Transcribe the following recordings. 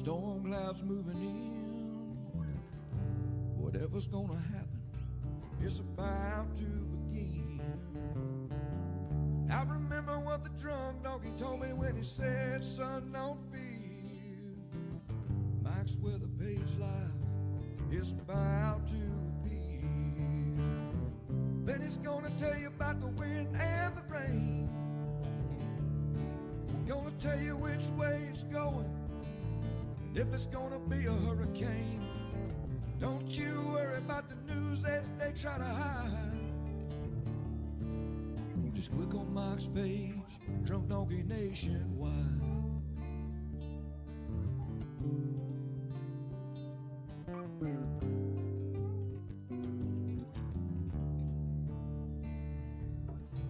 Storm clouds moving in. Whatever's gonna happen, it's about to begin. I remember what the drunk donkey told me when he said, son, don't fear. Mike's where the page life is about to appear. Then he's gonna tell you about the wind and the rain. Gonna tell you which way it's going, and if it's gonna be a hurricane. Don't you worry about the news that they try to hide. Just click on Mike's page, Drunk Donkey Nationwide.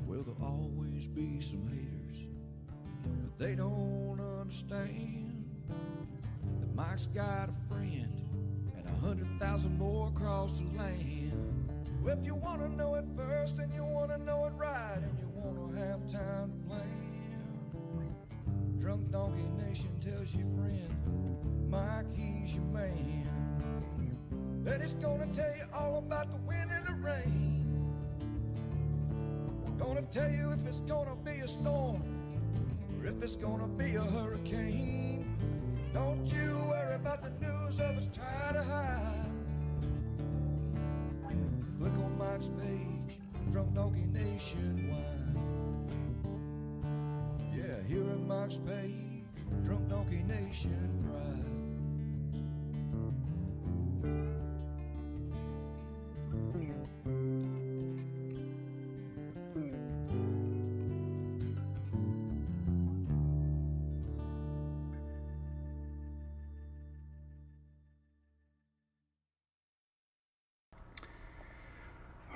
Well, there'll always be some haters, but they don't understand that Mike's got a friend and 100,000 more across the land. Well, if you want to know it first and you want to know it right and you want to have time to plan, Drunk Donkey Nation tells you, friend, Mike, he's your man. And he's gonna tell you all about the wind and the rain. Gonna tell you if it's gonna be a storm or if it's gonna be a hurricane. Don't you worry about the news others try to hide. Click on Mike's page, Drunk Donkey Nationwide. Yeah, here at Mike's page, Drunk Donkey Nation Pride.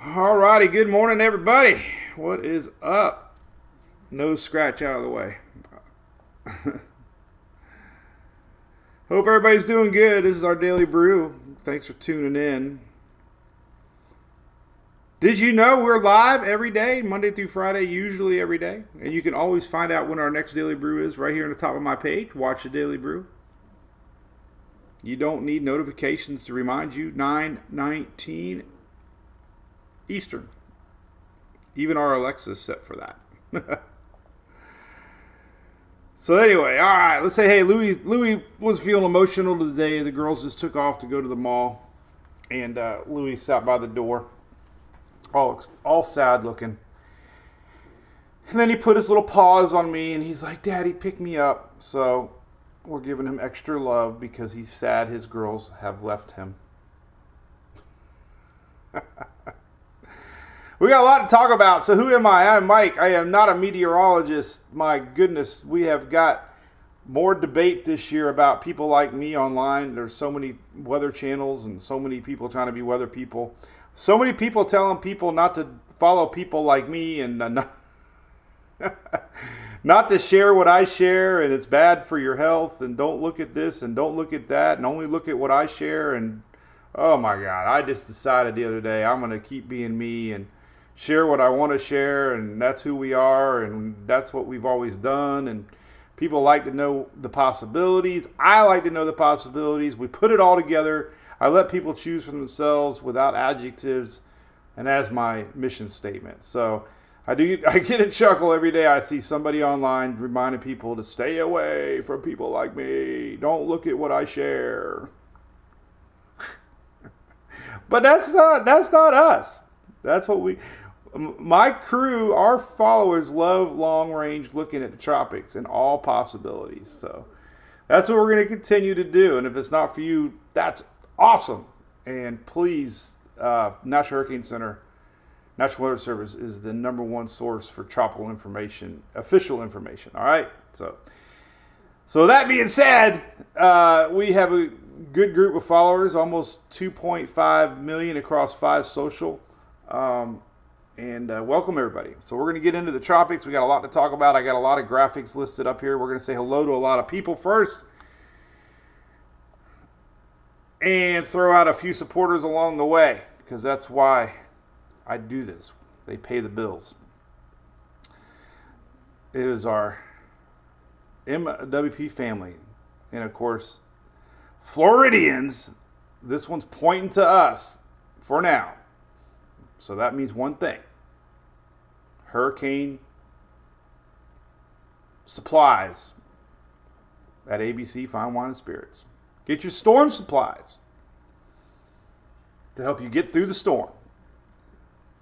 Alrighty, good morning everybody. What is up? Nose scratch out of the way. Hope everybody's doing good. This is our Daily Brew. Thanks for tuning in. Did you know we're live every day, Monday through Friday, usually every day? And you can always find out when our next Daily Brew is right here on the top of my page. Watch the Daily Brew. You don't need notifications to remind you. 9:19 Eastern. Even our Alexa's set for that. So anyway, all right, let's say, hey, Louis was feeling emotional today. The girls just took off to go to the mall, and Louis sat by the door, all sad looking. And then he put his little paws on me, and he's like, Daddy, pick me up. So we're giving him extra love because he's sad his girls have left him. We got a lot to talk about. So who am I? I'm Mike. I am not a meteorologist. My goodness, we have got more debate this year about people like me online. There's so many weather channels and so many people trying to be weather people. So many people telling people not to follow people like me and not to share what I share, and it's bad for your health, and don't look at this and don't look at that and only look at what I share. And oh my God, I just decided the other day I'm going to keep being me and share what I want to share, and that's who we are, and that's what we've always done. And people like to know the possibilities. I like to know the possibilities. We put it all together. I let people choose for themselves without adjectives, and as my mission statement. So I get a chuckle every day I see somebody online reminding people to stay away from people like me. Don't look at what I share. But that's not us. That's what my crew, our followers love long range looking at the tropics and all possibilities. So that's what we're going to continue to do. And if it's not for you, that's awesome. And please, National Hurricane Center, National Weather Service is the number one source for tropical information, official information. All right. So that being said, we have a good group of followers, almost 2.5 million across 5 social. And welcome everybody. So we're going to get into the tropics. We got a lot to talk about. I got a lot of graphics listed up here. We're going to say hello to a lot of people first and throw out a few supporters along the way, because that's why I do this. They pay the bills. It is our MWP family. And of course, Floridians, this one's pointing to us for now. So that means one thing. Hurricane supplies at ABC Fine Wine and Spirits. Get your storm supplies to help you get through the storm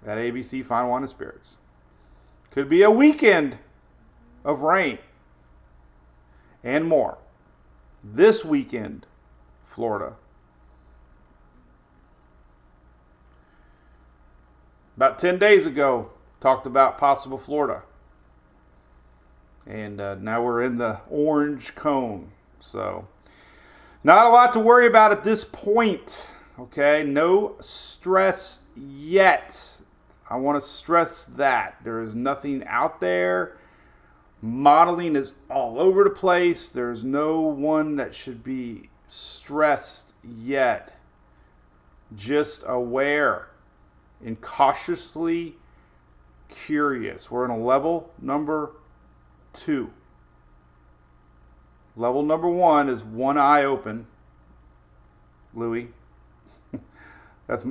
at ABC Fine Wine and Spirits. Could be a weekend of rain and more. This weekend, Florida. About 10 days ago, talked about possible Florida. And now we're in the orange cone. So, not a lot to worry about at this point. Okay, no stress yet. I want to stress that. There is nothing out there. Modeling is all over the place. There's no one that should be stressed yet. Just aware and cautiously curious. We're in a level number 2. Level number 1 is one eye open. Louis.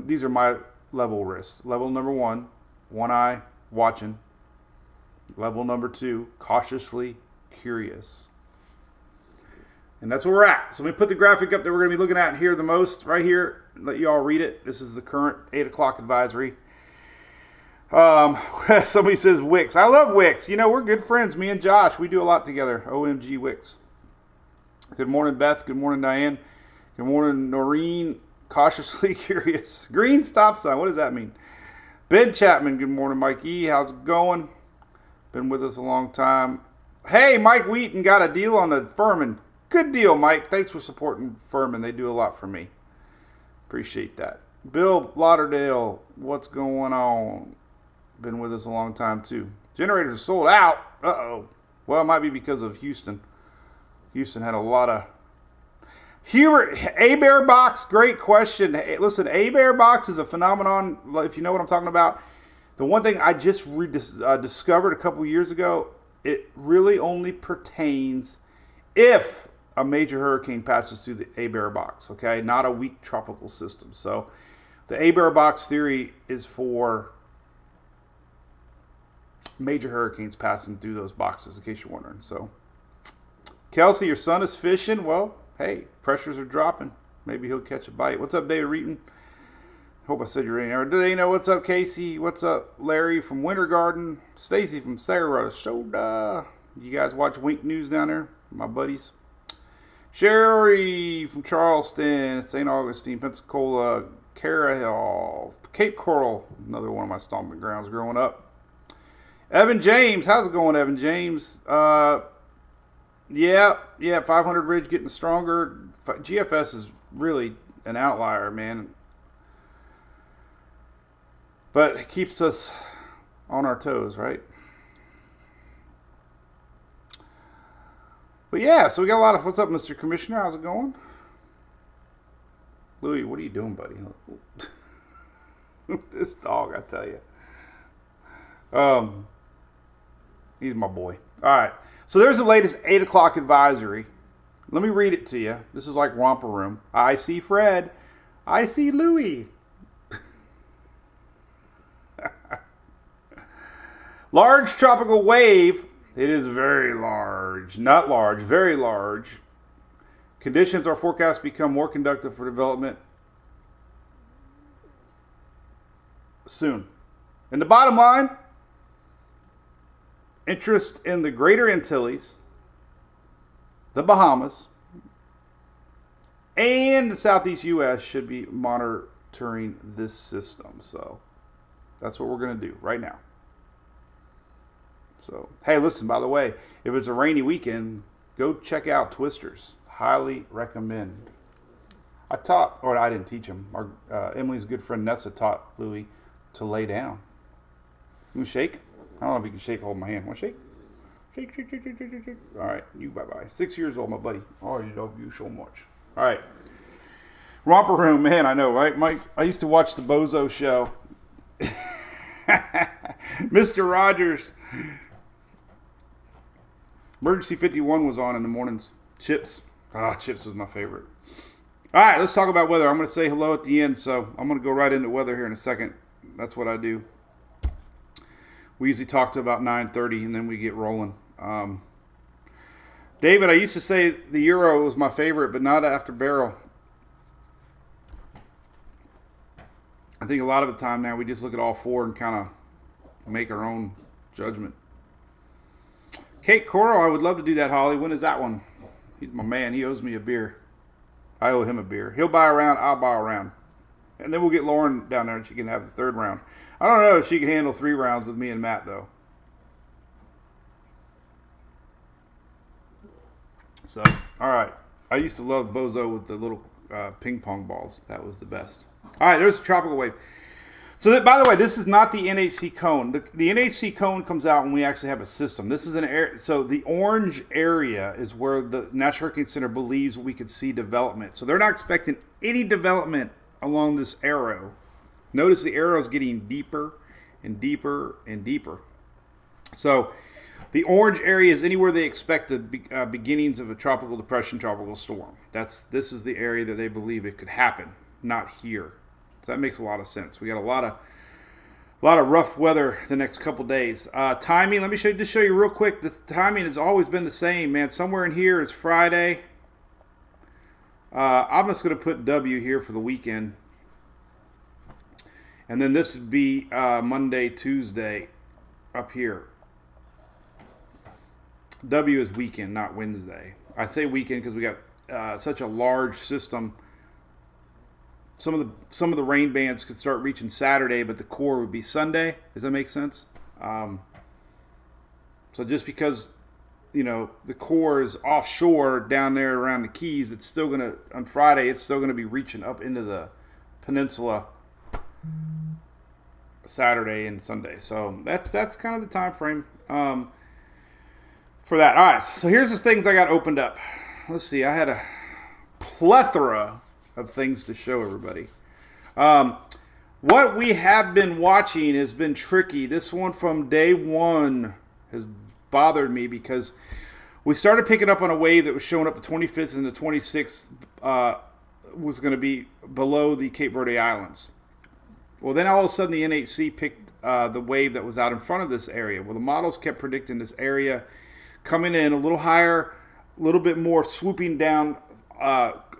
These are my level risks. Level number 1, one eye watching. Level number 2, cautiously curious. And that's where we're at. So let me put the graphic up that we're going to be looking at here the most. Right here. Let you all read it. This is the current 8 o'clock advisory. Somebody says Wix. I love Wix. You know, we're good friends. Me and Josh, we do a lot together. OMG Wix. Good morning, Beth. Good morning, Diane. Good morning, Noreen. Cautiously curious. Green stop sign. What does that mean? Ben Chapman. Good morning, Mike E. How's it going? Been with us a long time. Hey, Mike Wheaton got a deal on the Furman. Good deal, Mike. Thanks for supporting Furman. They do a lot for me. Appreciate that. Bill Lauderdale. What's going on? Been with us a long time, too. Generators are sold out. Uh-oh. Well, it might be because of Houston. Houston had a lot of... Hubert, A-Bear Box, great question. Hey, listen, A-Bear Box is a phenomenon, if you know what I'm talking about. The one thing I just discovered a couple years ago, it really only pertains if a major hurricane passes through the A-Bear Box, okay? Not a weak tropical system. So the A-Bear Box theory is for major hurricanes passing through those boxes, in case you're wondering. So, Kelsey, your son is fishing. Well, hey, pressures are dropping. Maybe he'll catch a bite. What's up, David Reeton? Hope I said your name. Or do they know? What's up, Casey? What's up, Larry from Winter Garden? Stacy from Sarasota. You guys watch Wink News down there? My buddies. Sherry from Charleston, St. Augustine, Pensacola, Carroll, Cape Coral, another one of my stomping grounds growing up. Evan James, how's it going, Evan James? Yeah, 500 Ridge getting stronger. GFS is really an outlier, man. But it keeps us on our toes, right? But yeah, so we got a lot of... What's up, Mr. Commissioner? How's it going? Louis, what are you doing, buddy? This dog, I tell you. He's my boy. All right. So there's the latest 8 o'clock advisory. Let me read it to you. This is like Romper Room. I see Fred. I see Louis. Large tropical wave. It is very large. Not large. Very large. Conditions are forecast to become more conducive for development soon. And the bottom line, interest in the Greater Antilles, the Bahamas, and the Southeast U.S. should be monitoring this system. So that's what we're going to do right now. So, hey, listen, by the way, if it's a rainy weekend, go check out Twisters. Highly recommend. I didn't teach him. Emily's good friend Nessa taught Louis to lay down. You shake? I don't know if you can shake, hold my hand. Want to shake? Shake, shake, shake, shake, shake, shake, shake. All right, you bye-bye. 6 years old, my buddy. Oh, you love you so much. All right. Romper Room, man, I know, right, Mike? I used to watch the Bozo Show. Mr. Rogers. Emergency 51 was on in the mornings. Chips. Chips was my favorite. All right, let's talk about weather. I'm going to say hello at the end, so I'm going to go right into weather here in a second. That's what I do. We usually talk to about 9:30, and then we get rolling. David, I used to say the Euro was my favorite, but not after barrel. I think a lot of the time now we just look at all four and kind of make our own judgment. Kate Coral, I would love to do that, Holly. When is that one? He's my man. He owes me a beer. I owe him a beer. He'll buy a round. I'll buy a round. And then we'll get Lauren down there and she can have the third round. I don't know if she can handle 3 rounds with me and Matt, though. So, all right. I used to love Bozo with the little ping pong balls. That was the best. All right, there's a tropical wave. So, by the way, this is not the NHC cone. The NHC cone comes out when we actually have a system. This is an area. So the orange area is where the National Hurricane Center believes we could see development. So they're not expecting any development along this arrow. Notice the arrow is getting deeper and deeper and deeper. So the orange area is anywhere they expect the beginnings of a tropical depression, tropical storm. This is the area that they believe it could happen, not here. So that makes a lot of sense. We got a lot of rough weather the next couple days. Timing, let me show you real quick. The timing has always been the same, man. Somewhere in here is Friday. I'm just going to put W here for the weekend. And then this would be Monday, Tuesday up here. W is weekend, not Wednesday. I say weekend because we got such a large system. Some of the rain bands could start reaching Saturday, but the core would be Sunday. Does that make sense? So just because, the core is offshore down there around the Keys, it's still gonna on Friday. It's still gonna be reaching up into the peninsula Saturday and Sunday. So that's kind of the time frame for that. All right. So here's the things I got opened up. Let's see. I had a plethora of things to show everybody. What we have been watching has been tricky. This one from day one has bothered me because we started picking up on a wave that was showing up the 25th and the 26th was going to be below the Cape Verde Islands. Well, then all of a sudden the NHC picked the wave that was out in front of this area. Well, the models kept predicting this area coming in a little higher, a little bit more swooping down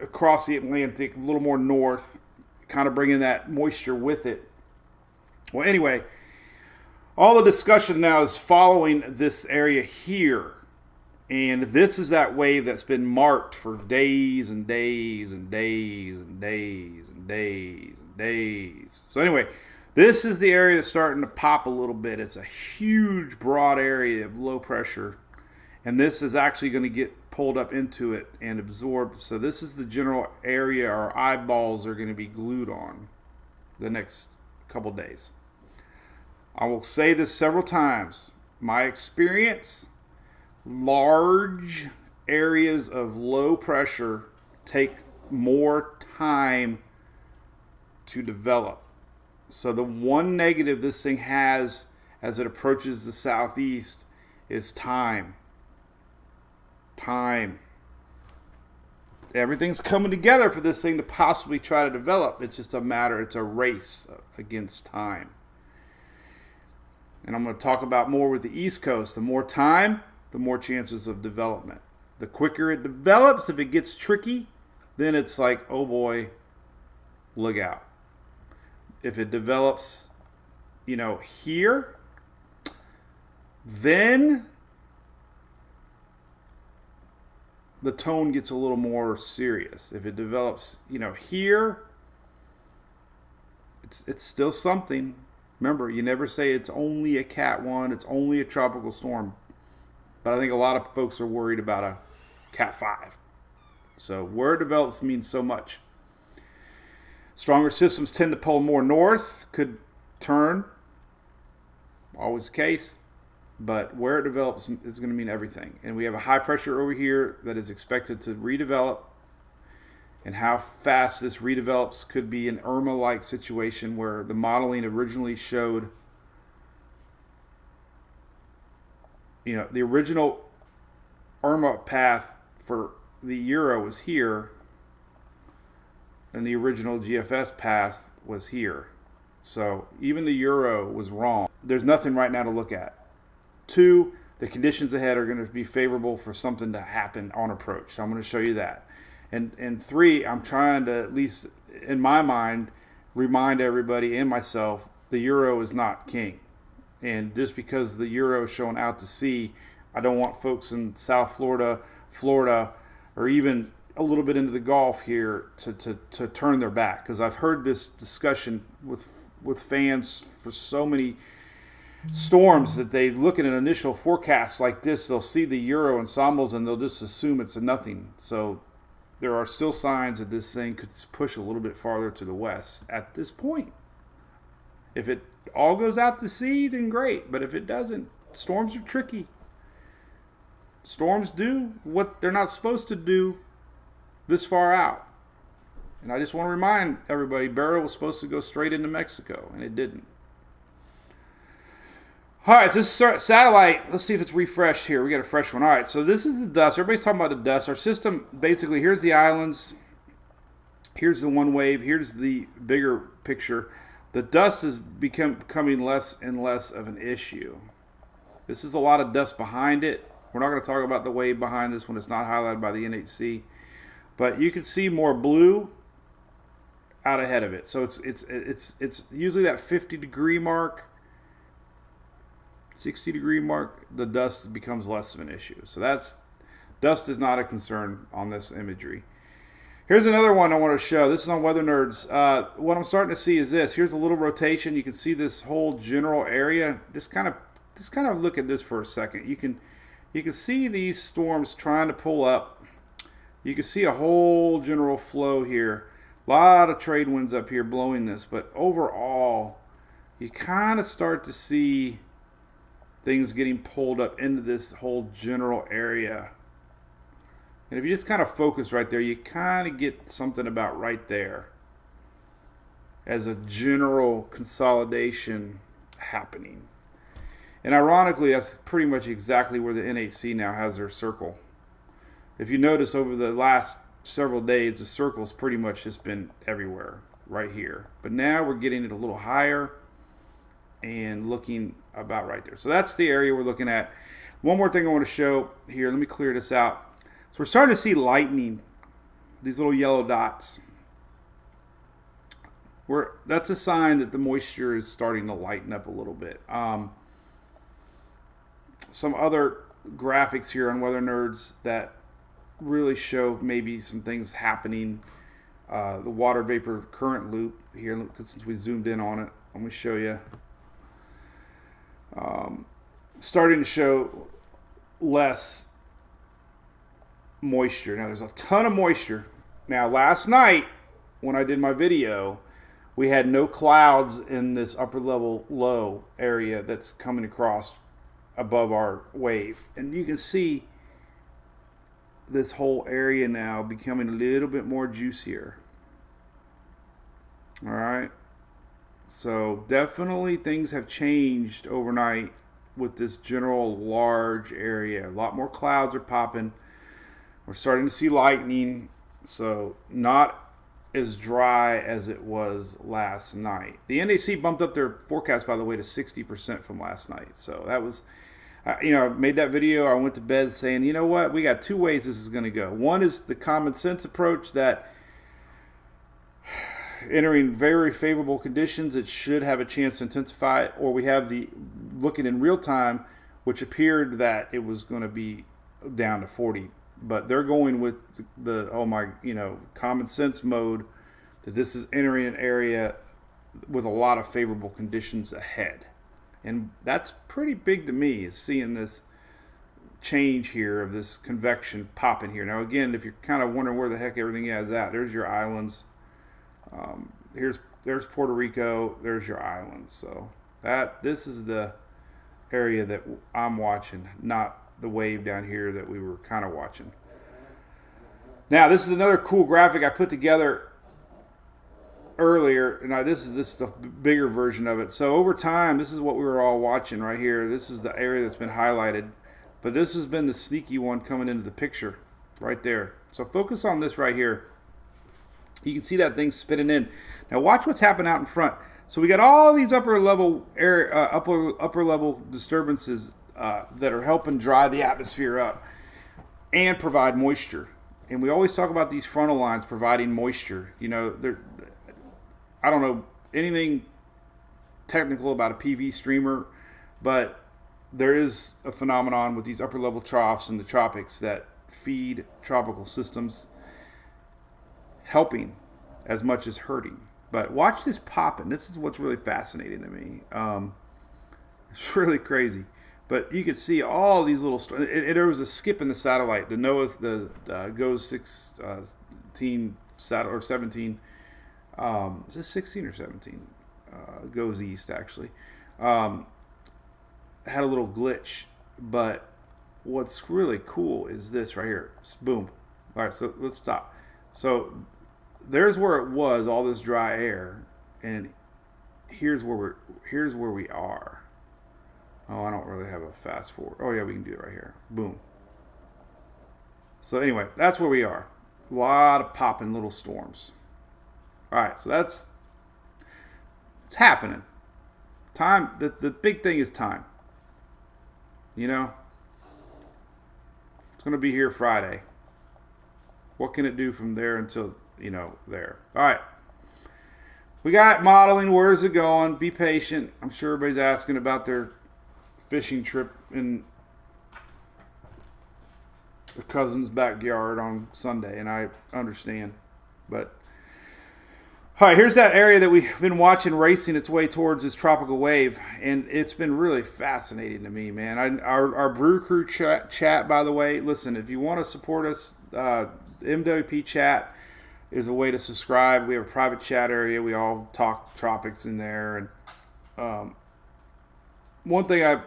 across the Atlantic, a little more north, kind of bringing that moisture with it. Well, anyway, all the discussion now is following this area here. And this is that wave that's been marked for days and days and days and days and days and days. So anyway, this is the area that's starting to pop a little bit. It's a huge, broad area of low pressure. And this is actually going to get pulled up into it and absorbed. So this is the general area our eyeballs are going to be glued on the next couple days. I will say this several times. My experience, large areas of low pressure take more time to develop. So the one negative this thing has as it approaches the southeast is time. Everything's coming together for this thing to possibly try to develop. It's just it's a race against time. And I'm going to talk about more with the East Coast. The more time, the more chances of development. The quicker it develops, if it gets tricky, then it's like, oh boy, look out. If it develops, here, then the tone gets a little more serious. If it develops, here, it's still something. Remember, you never say it's only a Cat 1, it's only a tropical storm. But I think a lot of folks are worried about a Cat 5. So where it develops means so much. Stronger systems tend to pull more north, could turn, always the case. But where it develops is going to mean everything. And we have a high pressure over here that is expected to redevelop. And how fast this redevelops could be an Irma-like situation where the modeling originally showed, the original Irma path for the Euro was here. and the original GFS path was here. So even the Euro was wrong. There's nothing right now to look at. 2, the conditions ahead are going to be favorable for something to happen on approach. So I'm going to show you that. And 3, I'm trying to, at least in my mind, remind everybody and myself, the Euro is not king. And just because the Euro is showing out to sea, I don't want folks in South Florida, or even a little bit into the Gulf here to turn their back. Because I've heard this discussion with fans for so many storms that they look at an initial forecast like this, they'll see the Euro ensembles and they'll just assume it's a nothing. So there are still signs that this thing could push a little bit farther to the west at this point. If it all goes out to sea, then great. But if it doesn't, storms are tricky. Storms do what they're not supposed to do this far out. And I just want to remind everybody, Beryl was supposed to go straight into Mexico, and it didn't. All right, so this is satellite. Let's see if it's refreshed here. We got a fresh one. All right, so this is the dust. Everybody's talking about the dust. Our system, basically, here's the islands. Here's the one wave. Here's the bigger picture. The dust is becoming less and less of an issue. This is a lot of dust behind it. We're not going to talk about the wave behind this one. It's not highlighted by the NHC. But you can see more blue out ahead of it. So it's usually that 50-degree mark, 60-degree mark, the dust becomes less of an issue. So dust is not a concern on this imagery. Here's another one I want to show. This is on Weather Nerds. What I'm starting to see is this. Here's a little rotation. You can see this whole general area. Just kind of look at this for a second. You can see these storms trying to pull up. You can see a whole general flow here. A lot of trade winds up here blowing this, but overall, you kind of start to see things getting pulled up into this whole general area. And if you just kind of focus right there, you kind of get something about right there as a general consolidation happening. And ironically, that's pretty much exactly where the NHC now has their circle. If you notice over the last several days, the circle's pretty much just been everywhere, right here. But now we're getting it a little higher and looking about right there. So that's the area we're looking at. One more thing I want to show here. Let me clear this out. So we're starting to see lightning, these little yellow dots. That's a sign that the moisture is starting to lighten up a little bit. Some other graphics here on Weather Nerds that really show maybe some things happening. The water vapor current loop here, since we zoomed in on it, let me show you. Starting to show less moisture. Now there's a ton of moisture. Now last night when I did my video, we had no clouds in this upper level low area that's coming across above our wave. And you can see this whole area now becoming a little bit more juicier. All right. So definitely things have changed overnight with this general large area. A lot more clouds are popping. We're starting to see lightning. So not as dry as it was last night. The NAC bumped up their forecast, by the way, to 60% from last night. So that was, I made that video. I went to bed saying, you know what? We got two ways this is going to go. One is the common sense approach that entering very favorable conditions, it should have a chance to intensify, or we have the looking in real time, which appeared that it was going to be down to 40. But they're going with the common sense mode that this is entering an area with a lot of favorable conditions ahead. And that's pretty big to me, is seeing this change here of this convection popping here. Now again, if you're kind of wondering where the heck everything is at, there's your islands. There's Puerto Rico, there's your islands. So this is the area that I'm watching, not the wave down here that we were kind of watching. Now this is another cool graphic I put together earlier. Now this is the bigger version of it. So over time, this is what we were all watching right here. This is the area that's been highlighted, but this has been the sneaky one coming into the picture right there. So focus on this right here. You can see that thing spinning in. Now watch what's happening out in front. So we got all these upper level disturbances that are helping dry the atmosphere up and provide moisture. And we always talk about these frontal lines providing moisture. You know, I don't know anything technical about a PV streamer, but there is a phenomenon with these upper level troughs in the tropics that feed tropical systems, helping as much as hurting. But watch this popping. This is what's really fascinating to me. It's really crazy. But you can see all these little... there was a skip in the satellite. The NOAA, the GOES 16 or 17. Is this 16 or 17? Goes east, actually. Had a little glitch. But what's really cool is this right here. Boom. All right, so let's stop. So there's where it was, all this dry air, and here's where we are. Oh, I don't really have a fast forward. Oh yeah, we can do it right here. Boom. So anyway, that's where we are. A lot of popping little storms. All right, so it's happening. Time. The big thing is time. You know, it's going to be here Friday. What can it do from there until, there? All right. We got modeling. Where's it going? Be patient. I'm sure everybody's asking about their fishing trip in the cousin's backyard on Sunday, and I understand. But, all right, here's that area that we've been watching racing its way towards this tropical wave, and it's been really fascinating to me, man. Our Brew Crew chat, by the way, listen, if you want to support us, MWP chat is a way to subscribe. We have a private chat area. We all talk tropics in there. And one thing I've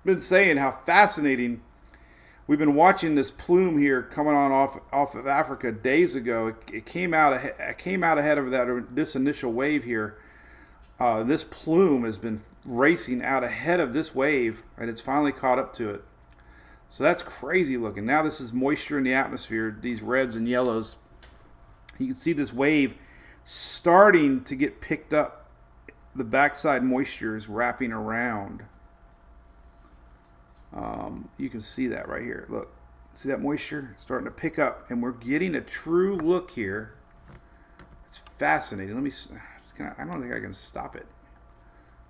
been saying, how fascinating. We've been watching this plume here coming on off of Africa days ago. It came out ahead of this initial wave here. This plume has been racing out ahead of this wave, and it's finally caught up to it. So that's crazy looking. Now this is moisture in the atmosphere, these reds and yellows. You can see this wave starting to get picked up. The backside moisture is wrapping around. You can see that right here. Look, see that moisture? It's starting to pick up, and we're getting a true look here. It's fascinating. I don't think I can stop it.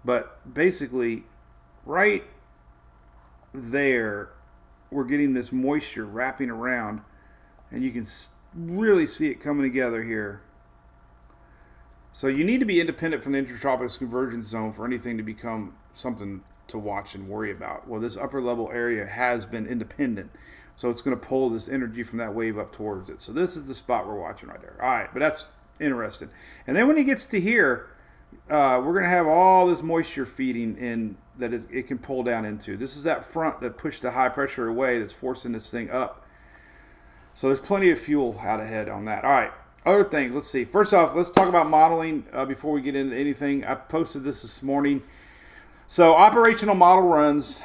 But basically, right there, we're getting this moisture wrapping around, and you can really see it coming together here. So you need to be independent from the intertropical convergence zone for anything to become something to watch and worry about. Well, this upper level area has been independent, so it's going to pull this energy from that wave up towards it. So this is the spot we're watching right there. All right, but that's interesting. And then when it gets to here, we're going to have all this moisture feeding in that it can pull down into. This is that front that pushed the high pressure away that's forcing this thing up. So there's plenty of fuel out ahead on that. All right, other things. Let's see. First off, let's talk about modeling before we get into anything. I posted this morning. So operational model runs,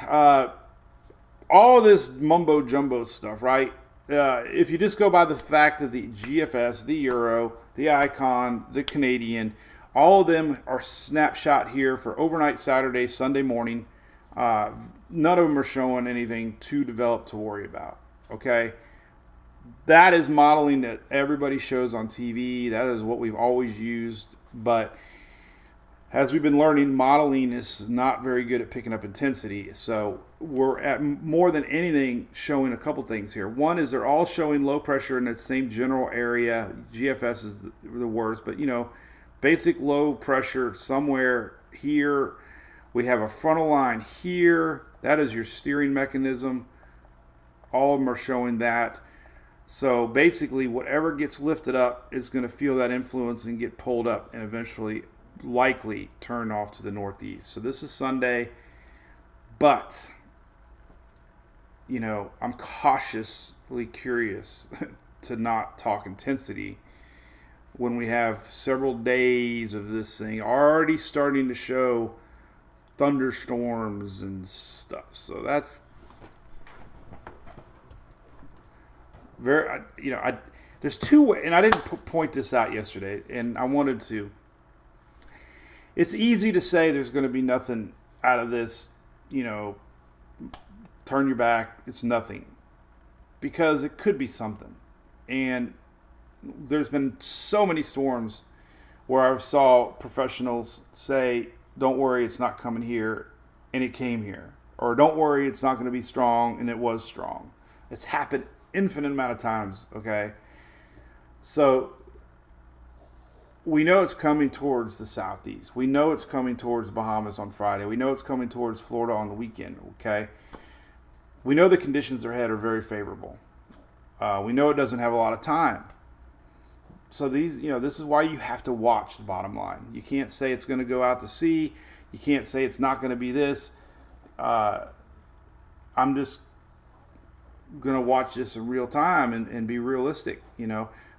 all this mumbo jumbo stuff, right? If you just go by the fact that the GFS, the Euro, the Icon, the Canadian, all of them are snapshot here for overnight Saturday, Sunday morning. None of them are showing anything too developed to worry about, okay? That is modeling that everybody shows on TV. That is what we've always used, but as we've been learning, modeling is not very good at picking up intensity. So we're at more than anything showing a couple things here. One is they're all showing low pressure in the same general area. GFS is the worst, but basic low pressure somewhere here. We have a frontal line here. That is your steering mechanism. All of them are showing that. So basically whatever gets lifted up is going to feel that influence and get pulled up and eventually likely turn off to the northeast. So this is Sunday, but I'm cautiously curious to not talk intensity when we have several days of this thing already starting to show thunderstorms and stuff. So that's very, There's two ways, and I didn't point this out yesterday, and I wanted to. It's easy to say there's going to be nothing out of this, turn your back, it's nothing. Because it could be something. And there's been so many storms where I saw professionals say, don't worry, it's not coming here, and it came here. Or don't worry, it's not going to be strong, and it was strong. It's happened infinite amount of times, okay? So we know it's coming towards the southeast. We know it's coming towards the Bahamas on Friday. We know it's coming towards Florida on the weekend, okay? We know the conditions ahead are very favorable. We know it doesn't have a lot of time. So this is why you have to watch the bottom line. You can't say it's going to go out to sea. You can't say it's not going to be this. I'm just going to watch this in real time and be realistic.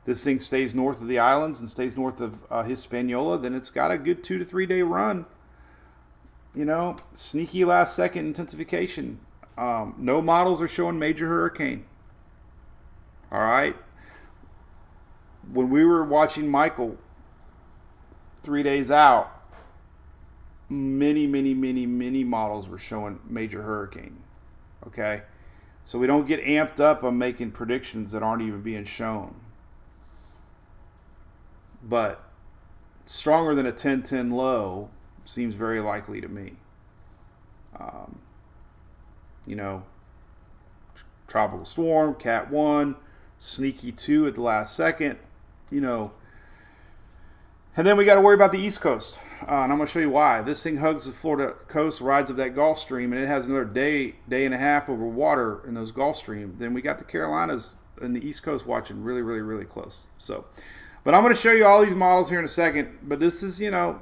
This thing stays north of the islands and stays north of Hispaniola, then it's got a good 2 to 3 day run. Sneaky last second intensification. No models are showing major hurricane. All right. When we were watching Michael 3 days out, many models were showing major hurricane. Okay. So we don't get amped up on making predictions that aren't even being shown. But stronger than a 10-10 low seems very likely to me. Tropical storm, Cat 1, sneaky 2 at the last second, And then we got to worry about the East Coast. And I'm going to show you why. This thing hugs the Florida coast, rides up that Gulf Stream, and it has another day and a half over water in those Gulf Stream. Then we got the Carolinas and the East Coast watching really close. But I'm going to show you all these models here in a second. But this is,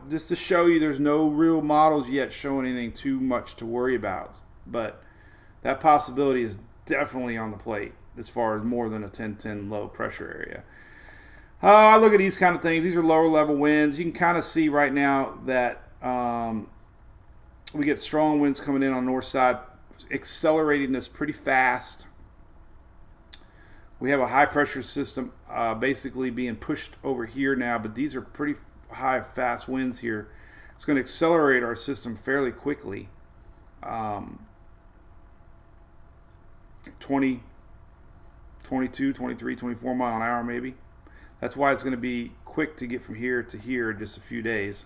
just to show you there's no real models yet showing anything too much to worry about. But that possibility is definitely on the plate as far as more than a 10-10 low pressure area. I look at these kind of things. These are lower level winds. You can kind of see right now that we get strong winds coming in on the north side, accelerating this pretty fast. We have a high pressure system basically being pushed over here now, but these are pretty high, fast winds here. It's going to accelerate our system fairly quickly. 20, 22, 23, 24 mile an hour maybe. That's why it's going to be quick to get from here to here in just a few days.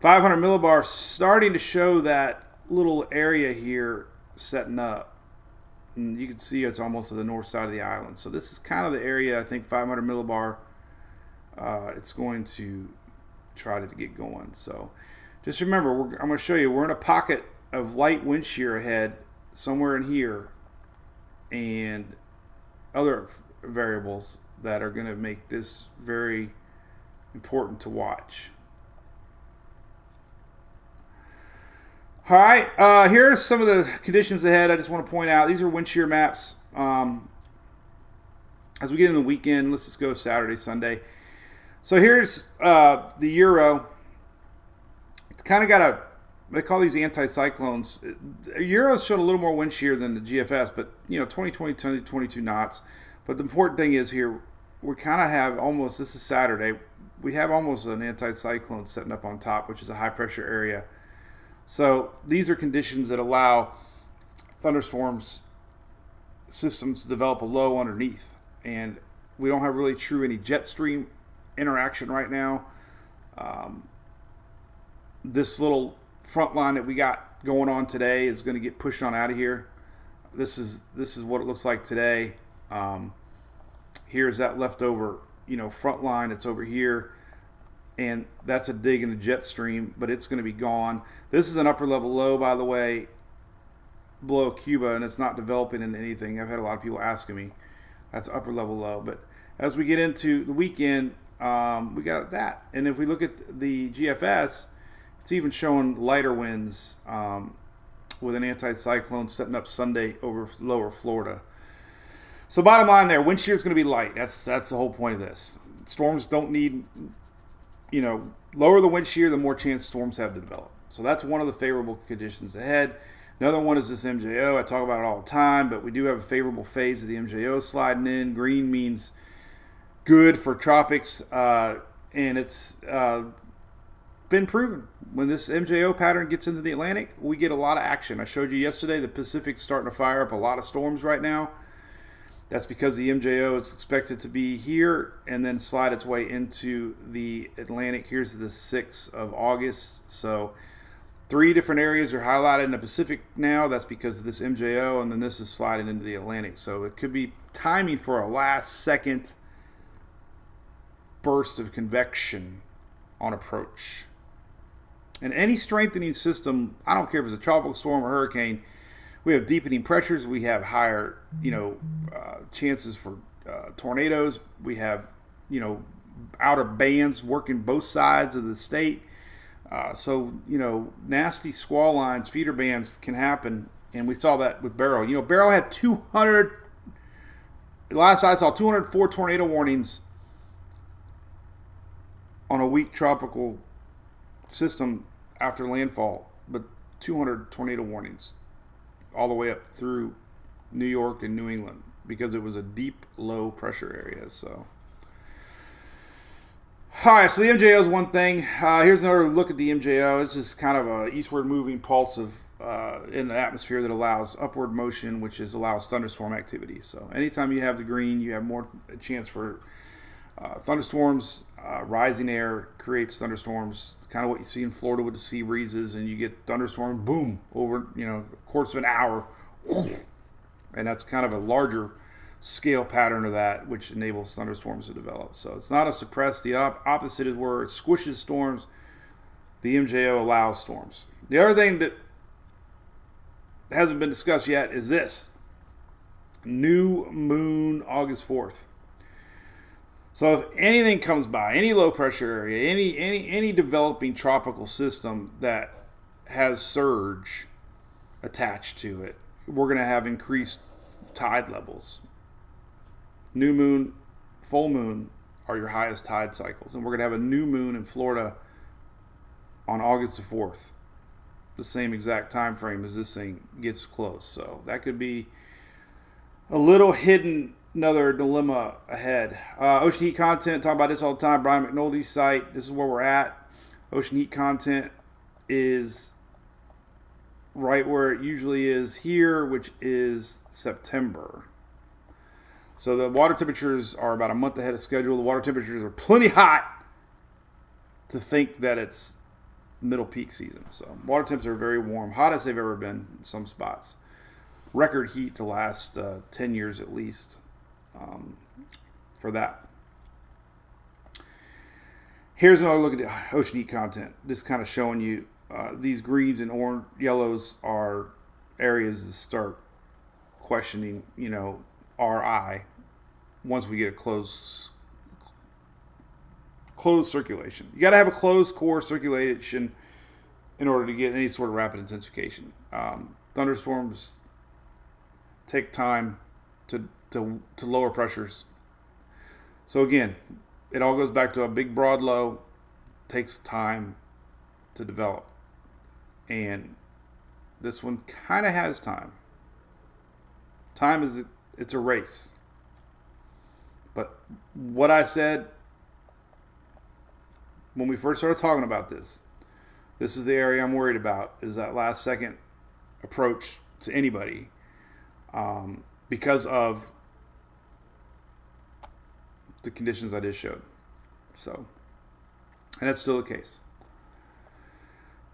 500 millibar starting to show that little area here setting up. And you can see it's almost to the north side of the island. So this is kind of the area I think 500 millibar it's going to try to get going. So just remember, I'm going to show you, we're in a pocket of light wind shear ahead somewhere in here and other variables that are going to make this very important to watch. All right, here are some of the conditions ahead. I just want to point out, these are wind shear maps. As we get into the weekend, let's just go Saturday, Sunday. So here's the Euro. It's kind of got they call these anticyclones. Euro's showing a little more wind shear than the GFS, but 20, 22 knots. But the important thing is here, we kind of have almost, this is Saturday, we have almost an anticyclone setting up on top, which is a high pressure area. So these are conditions that allow thunderstorms systems to develop a low underneath. And we don't have really true any jet stream interaction right now. This little front line that we got going on today is going to get pushed on out of here. This is what it looks like today. Here's that leftover, front line. It's over here. And that's a dig in the jet stream, but it's going to be gone. This is an upper level low, by the way, below Cuba, and it's not developing into anything. I've had a lot of people asking me. That's upper level low. But as we get into the weekend, we got that. And if we look at the GFS, it's even showing lighter winds with an anticyclone setting up Sunday over lower Florida. So bottom line there, wind shear is going to be light. That's the whole point of this. Storms don't need... lower the wind shear, the more chance storms have to develop. So that's one of the favorable conditions ahead. Another one is this MJO. I talk about it all the time, but we do have a favorable phase of the MJO sliding in. Green means good for tropics, and it's been proven. When this MJO pattern gets into the Atlantic, we get a lot of action. I showed you yesterday the Pacific's starting to fire up a lot of storms right now. That's because the MJO is expected to be here and then slide its way into the Atlantic. Here's the 6th of August. So 3 different areas are highlighted in the Pacific now. That's because of this MJO, and then this is sliding into the Atlantic. So it could be timing for a last-second burst of convection on approach. And any strengthening system, I don't care if it's a tropical storm or hurricane, we have deepening pressures. We have higher, chances for tornadoes. We have, outer bands working both sides of the state. So nasty squall lines, feeder bands can happen. And we saw that with Beryl. Beryl had 200, last I saw 204 tornado warnings on a weak tropical system after landfall, but 200 tornado warnings all the way up through New York and New England because it was a deep, low pressure area. So, all right, so the MJO is one thing. Here's another look at the MJO. It's just kind of a eastward moving pulse of in the atmosphere that allows upward motion, which allows thunderstorm activity. So anytime you have the green, you have more chance for thunderstorms. Rising air creates thunderstorms, kind of what you see in Florida with the sea breezes, and you get thunderstorm, boom, over, quarters of an hour. And that's kind of a larger scale pattern of that, which enables thunderstorms to develop. So it's not a suppress. The opposite is where it squishes storms. The MJO allows storms. The other thing that hasn't been discussed yet is this. New moon, August 4th. So if anything comes by, any low pressure area, any developing tropical system that has surge attached to it, we're going to have increased tide levels. New moon, full moon are your highest tide cycles. And we're going to have a new moon in Florida on August the 4th, the same exact time frame as this thing gets close. So that could be a little hidden. Another dilemma ahead. Ocean heat content, talk about this all the time. Brian McNulty's site. This is where we're at. Ocean heat content is right where it usually is here, which is September. So the water temperatures are about a month ahead of schedule. The water temperatures are plenty hot to think that it's middle peak season. So water temps are very warm, hottest they've ever been in some spots. Record heat the last 10 years at least. For that. Here's another look at the ocean heat content. Just kind of showing you these greens and orange yellows are areas to start questioning, RI once we get a closed circulation. You got to have a closed core circulation in order to get any sort of rapid intensification. Thunderstorms take time to lower pressures. So again, it all goes back to a big broad low, takes time to develop. And this one kind of has time. Time it's a race. But what I said when we first started talking about this is the area I'm worried about, is that last second approach to anybody because of the conditions I just showed. So, and that's still the case.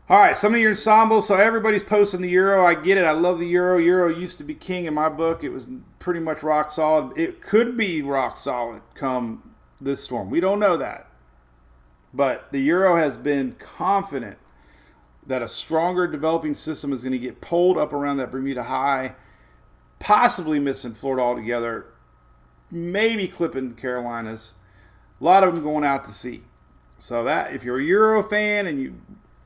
All right, some of your ensembles. So everybody's posting the Euro. I get it. I love the Euro. Euro used to be king in my book. It was pretty much rock solid. It could be rock solid come this storm. We don't know that. But the Euro has been confident that a stronger developing system is going to get pulled up around that Bermuda High, possibly missing Florida altogether, maybe clipping Carolinas. A lot of them going out to sea. So that, if you're a Euro fan and you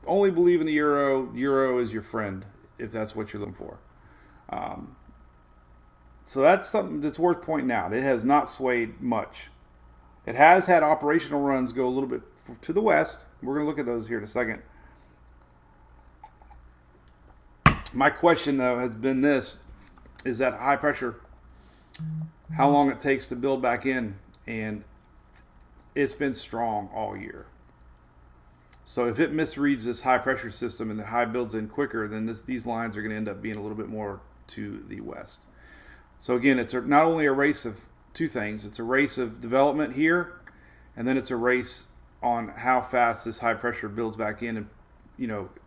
only believe in the Euro is your friend, if that's what you're looking for. So that's something that's worth pointing out. It has not swayed much. It has had operational runs go a little bit to the west. We're going to look at those here in a second. My question, though, has been this. Is that high pressure, how long it takes to build back in. And it's been strong all year. So if it misreads this high pressure system and the high builds in quicker, then these lines are going to end up being a little bit more to the west. So again, it's not only a race of two things. It's a race of development here, and then it's a race on how fast this high pressure builds back in and,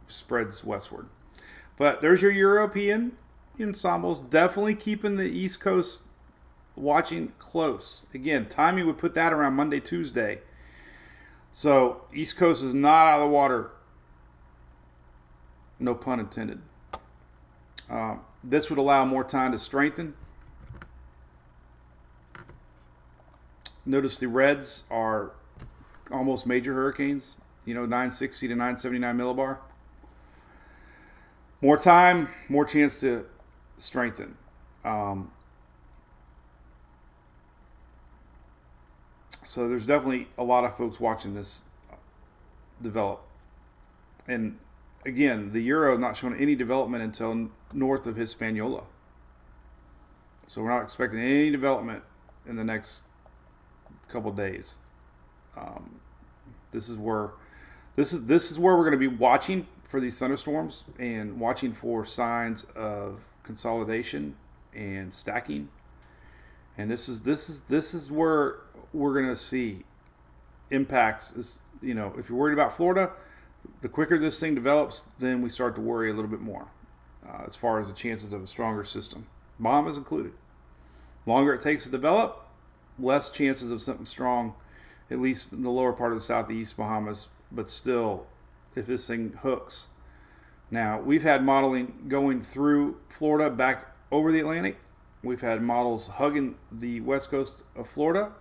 spreads westward. But there's your European ensembles, definitely keeping the East Coast watching close. Again, timing would put that around Monday, Tuesday. So East Coast is not out of the water. No pun intended. This would allow more time to strengthen. Notice the reds are almost major hurricanes. 960 to 979 millibar. More time, more chance to strengthen. So there's definitely a lot of folks watching this develop. And again, the Euro not showing any development until north of Hispaniola. So we're not expecting any development in the next couple days. This is where we're going to be watching for these thunderstorms and watching for signs of consolidation and stacking. And this is where we're going to see impacts. If you're worried about Florida, the quicker this thing develops, then we start to worry a little bit more as far as the chances of a stronger system. Bahamas included. Longer it takes to develop, less chances of something strong, at least in the lower part of the southeast Bahamas. But still, if this thing hooks. Now, we've had modeling going through Florida back over the Atlantic. We've had models hugging the west coast of Florida.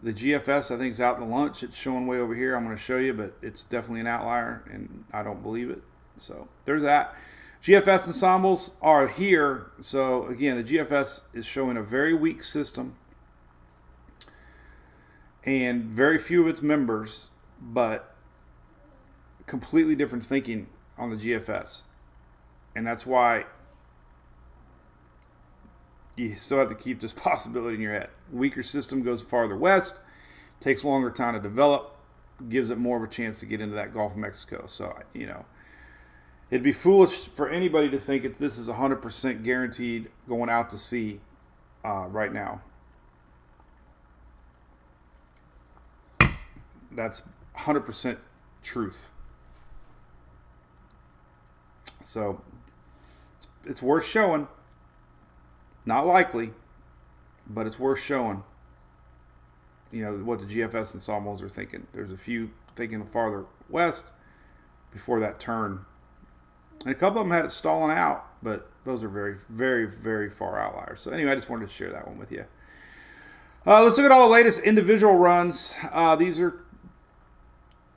The GFS, I think, is out to lunch. It's showing way over here. I'm going to show you, but it's definitely an outlier, and I don't believe it. So there's that. GFS ensembles are here. So, again, the GFS is showing a very weak system and very few of its members, but completely different thinking on the GFS. And that's why you still have to keep this possibility in your head. Weaker system goes farther west, takes longer time to develop, gives it more of a chance to get into that Gulf of Mexico. So, it'd be foolish for anybody to think that this is 100% guaranteed going out to sea right now. That's 100% truth. So it's worth showing. Not likely, but it's worth showing. What the GFS ensembles are thinking. There's a few thinking farther west before that turn. And a couple of them had it stalling out, but those are very, very, very far outliers. So anyway, I just wanted to share that one with you. Let's look at all the latest individual runs. These are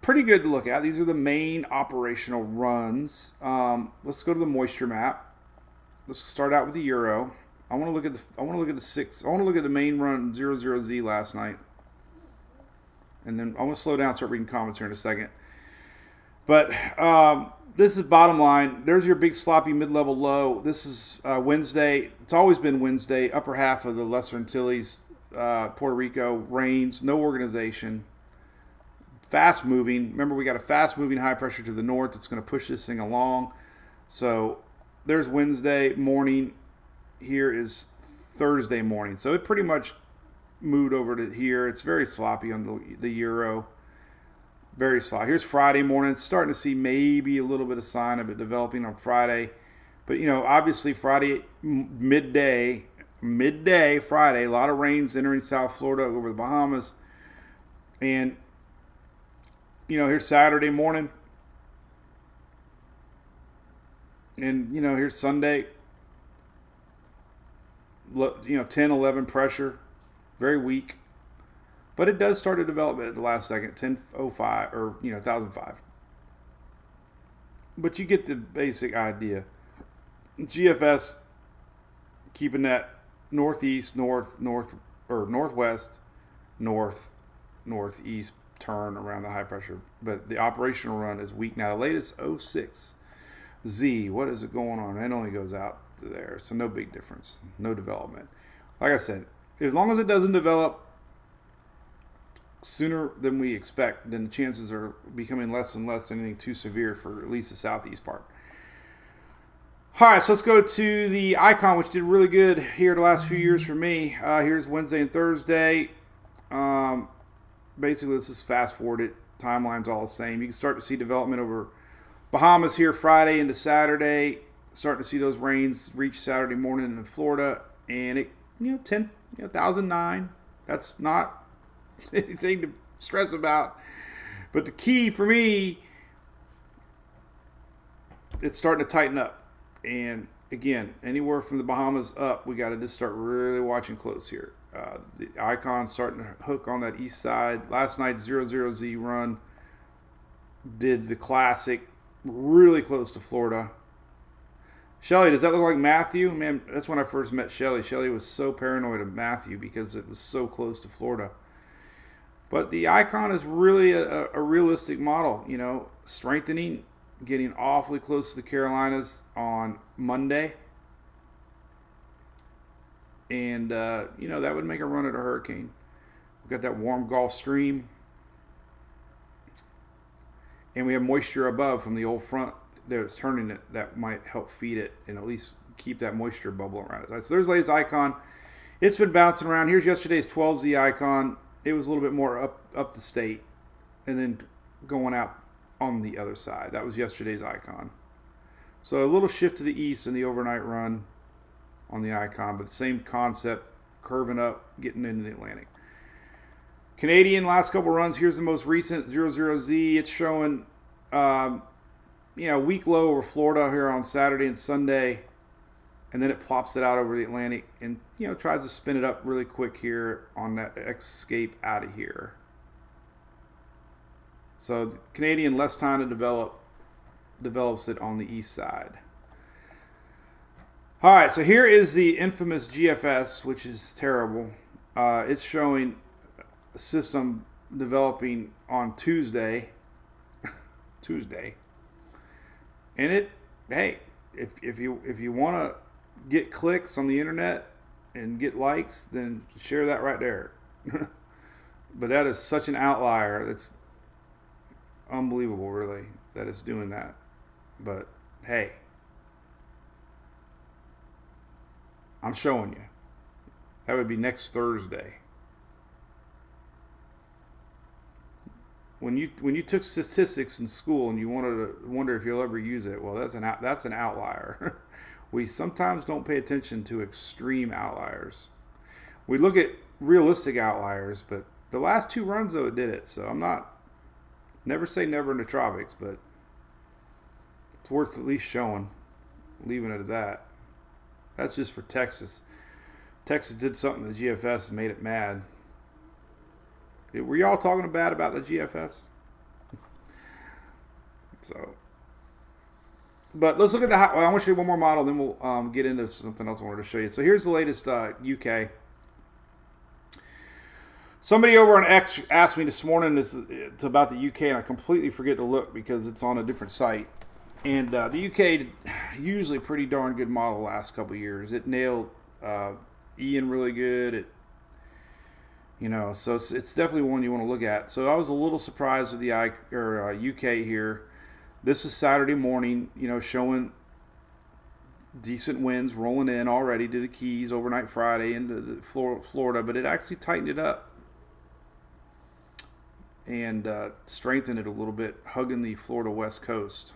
pretty good to look at. These are the main operational runs. Let's go to the moisture map. Let's start out with the Euro. I want to look at the main run 00Z last night. And then I'm going to slow down and start reading comments here in a second. But this is bottom line. There's your big sloppy mid-level low. This is Wednesday. It's always been Wednesday. Upper half of the Lesser Antilles, Puerto Rico, rains, no organization. Fast moving. Remember, we got a fast moving high pressure to the north that's going to push this thing along. So there's Wednesday morning. Here is Thursday morning. So it pretty much moved over to here. It's very sloppy on the Euro. Very sloppy. Here's Friday morning. It's starting to see maybe a little bit of sign of it developing on Friday. But, obviously Friday, midday Friday, a lot of rains entering South Florida over the Bahamas. And, here's Saturday morning. And, here's Sunday. 10, 11 pressure. Very weak. But it does start to develop at the last second, 10:05 or 1005. But you get the basic idea. GFS keeping that northeast, northwest, northeast turn around the high pressure. But the operational run is weak. Now the latest 06Z, what is it going on? It only goes out to there, so no big difference, no development. Like I said, as long as it doesn't develop sooner than we expect, then the chances are becoming less and less anything too severe for at least the southeast part. All right, so let's go to the Icon, which did really good here the last few years for me. Here's Wednesday and Thursday. Basically, let's just fast forward it. Timeline's all the same. You can start to see development over Bahamas here Friday into Saturday. Starting to see those rains reach Saturday morning in Florida, and it 10,009. That's not anything to stress about. But the key for me, it's starting to tighten up. And again, anywhere from the Bahamas up, we got to just start really watching close here. The Icon's starting to hook on that east side. Last night's 00Z run did the classic, really close to Florida. Shelly, does that look like Matthew? Man, that's when I first met Shelly. Shelly was so paranoid of Matthew because it was so close to Florida. But the Icon is really a realistic model, strengthening, getting awfully close to the Carolinas on Monday. And, that would make a run at a hurricane. We've got that warm Gulf Stream. And we have moisture above from the old front that's turning it. That might help feed it and at least keep that moisture bubble around it. So there's latest Icon. It's been bouncing around. Here's yesterday's 12Z Icon. It was a little bit more up the state and then going out on the other side. That was yesterday's Icon. So a little shift to the east in the overnight run on the Icon, but same concept, curving up, getting into the Atlantic. Canadian last couple runs. Here's the most recent 00Z. It's showing week low over Florida here on Saturday and Sunday, and then it plops it out over the Atlantic and tries to spin it up really quick here on that escape out of here. So the Canadian, less time to develops it on the east side. All right, so here is the infamous GFS, which is terrible. It's showing a system developing on Tuesday. And if you want to get clicks on the internet and get likes, then share that right there. But that is such an outlier. That's unbelievable, really, that it's doing that. But hey, I'm showing you. That would be next Thursday. When you took statistics in school and you wanted to wonder if you'll ever use it, well, that's an outlier. We sometimes don't pay attention to extreme outliers. We look at realistic outliers, but the last two runs, though, it did it. So never say never in the tropics, but it's worth at least showing, leaving it at that. That's just for Texas. Texas did something to the GFS and made it mad. Were y'all talking bad about the GFS? But let's look at I want to show you one more model, then we'll get into something else I wanted to show you. So here's the latest UK. Somebody over on X asked me this morning it's about the UK, and I completely forget to look because it's on a different site. And the UK usually pretty darn good model the last couple of years. It nailed Ian really good. So it's definitely one you want to look at. So I was a little surprised with the UK here. This is Saturday morning, showing decent winds rolling in already to the Keys overnight Friday into the Florida, but it actually tightened it up and strengthened it a little bit, hugging the Florida west coast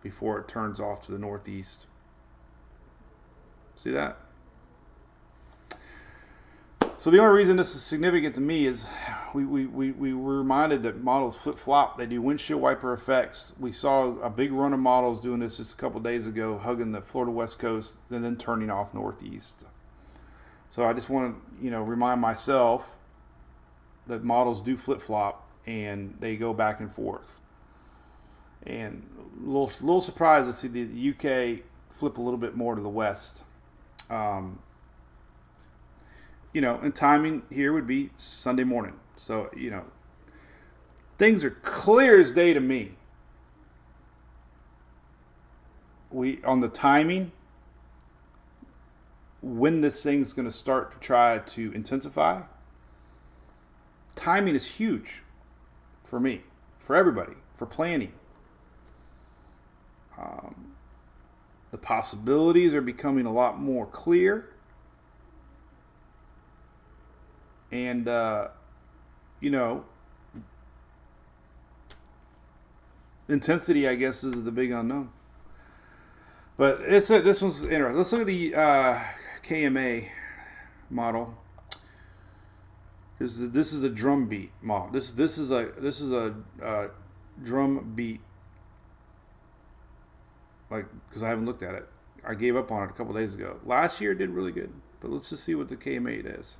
before it turns off to the northeast. See that? So the only reason this is significant to me is we were reminded that models flip-flop. They do windshield wiper effects. We saw a big run of models doing this just a couple days ago, hugging the Florida west coast and then turning off northeast. So I just want to remind myself that models do flip-flop and they go back and forth. And a little surprised to see the UK flip a little bit more to the west. And timing here would be Sunday morning. So, things are clear as day to me. On the timing, when this thing's going to start to try to intensify, timing is huge for me, for everybody, for planning. The possibilities are becoming a lot more clear. And, intensity, I guess, is the big unknown. But this one's interesting. Let's look at the KMA model. This is a drum beat model. This is a drum beat. Like, because I haven't looked at it. I gave up on it a couple days ago. Last year it did really good. But let's just see what the KMA is.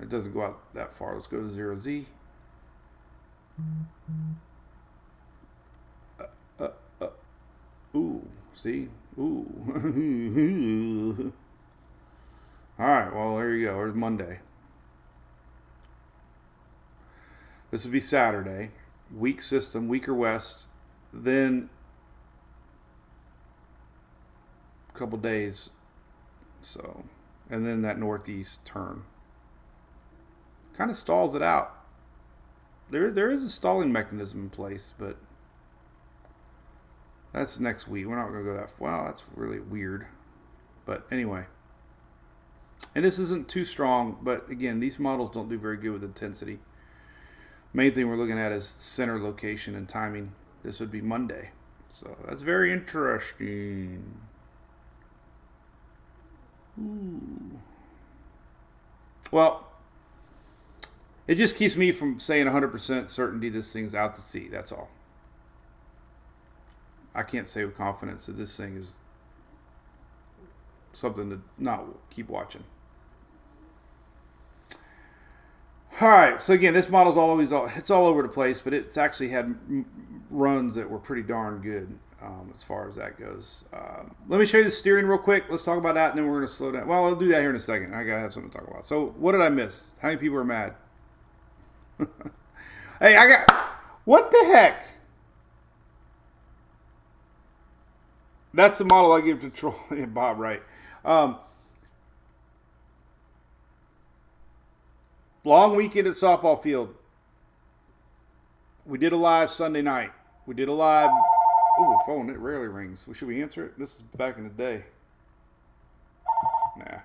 It doesn't go out that far. Let's go to 0Z. Ooh, see? Ooh. All right, well, there you go. There's Monday. This would be Saturday. Weak system, weaker west. Then a couple days. So, and then that northeast turn. Kind of stalls it out. There is a stalling mechanism in place, but that's next week. We're not going to go that far. Wow, that's really weird. But anyway. And this isn't too strong, but again, these models don't do very good with intensity. Main thing we're looking at is center location and timing. This would be Monday. So that's very interesting. Ooh. Well, it just keeps me from saying 100% certainty this thing's out to sea. That's all. I can't say with confidence that this thing is something to not keep watching. All right, so again, this model's it's all over the place, but it's actually had runs that were pretty darn good as far as that goes. Let me show you the steering real quick. Let's talk about that, and then we're going to slow down. Well, I'll do that here in a second. I got to have something to talk about. So what did I miss? How many people are mad? Hey, what the heck? That's the model I give to Troy and Bob, right? Long weekend at softball field. We did a live Sunday night. We did a live. Oh, a phone, it rarely rings. Should we answer it? This is back in the day. Nah.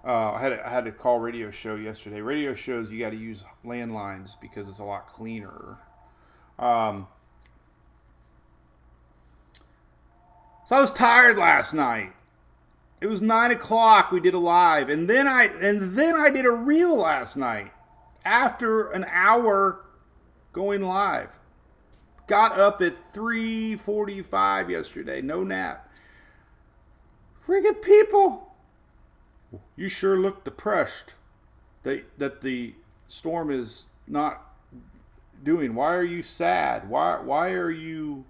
I had to call radio show yesterday. Radio shows you got to use landlines because it's a lot cleaner. So I was tired last night. It was 9 o'clock. We did a live, and then I did a reel last night after an hour going live. Got up at 3:45 yesterday. No nap. Friggin' people. You sure look depressed that the storm is not doing. Why are you sad? Why are you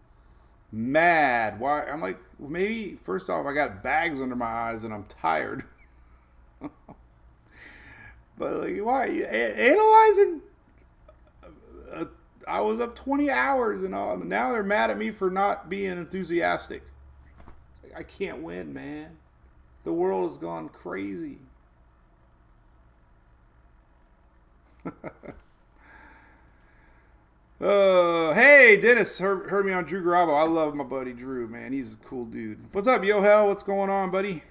mad? Why? I'm like, maybe first off, I got bags under my eyes and I'm tired. But like, why? Analyzing. I was up 20 hours and all. Now they're mad at me for not being enthusiastic. It's like, I can't win, man. The world has gone crazy. Hey, Dennis heard me on Drew Garabo. I love my buddy Drew, man. He's a cool dude. What's up, Yo Hell? What's going on, buddy?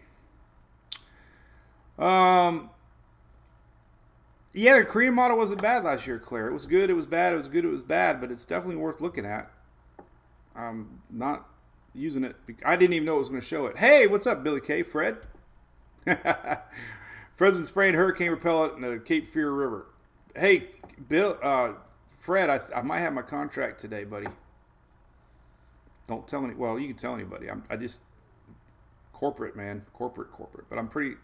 Yeah, the Korean model wasn't bad last year, Claire. It was good, it was bad, it was good, it was bad, but it's definitely worth looking at. I'm not using it. I didn't even know it was going to show it. Hey, what's up, Billy K? Fred? Fred's been spraying hurricane repellent in the Cape Fear River. Hey, Fred, I might have my contract today, buddy. Don't tell any. Well, you can tell anybody. I just corporate, man, corporate. But I'm pretty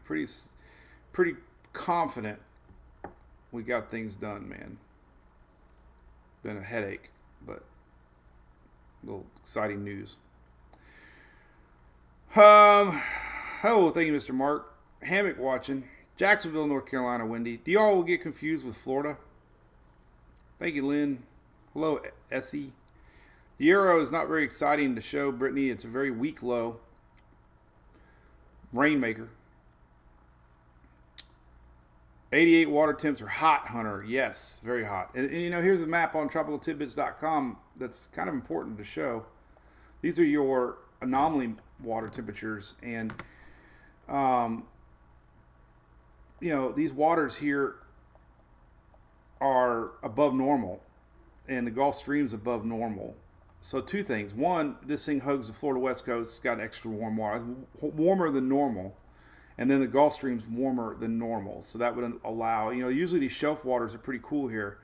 confident we got things done, man. Been a headache, but a little exciting news. Oh, thank you, Mr. Mark. Hammock watching. Jacksonville, North Carolina, windy. Do y'all get confused with Florida? Thank you, Lynn. Hello, Essie. The Euro is not very exciting to show, Brittany. It's a very weak low. Rainmaker. 88 water temps are hot, Hunter. Yes, very hot. And here's a map on tropicaltidbits.com that's kind of important to show. These are your anomaly water temperatures, and these waters here are above normal, and the Gulf Stream's above normal. So two things. One, this thing hugs the Florida West Coast. It's got extra warm water, warmer than normal. And then the Gulf Stream's warmer than normal. So that would allow, usually these shelf waters are pretty cool here,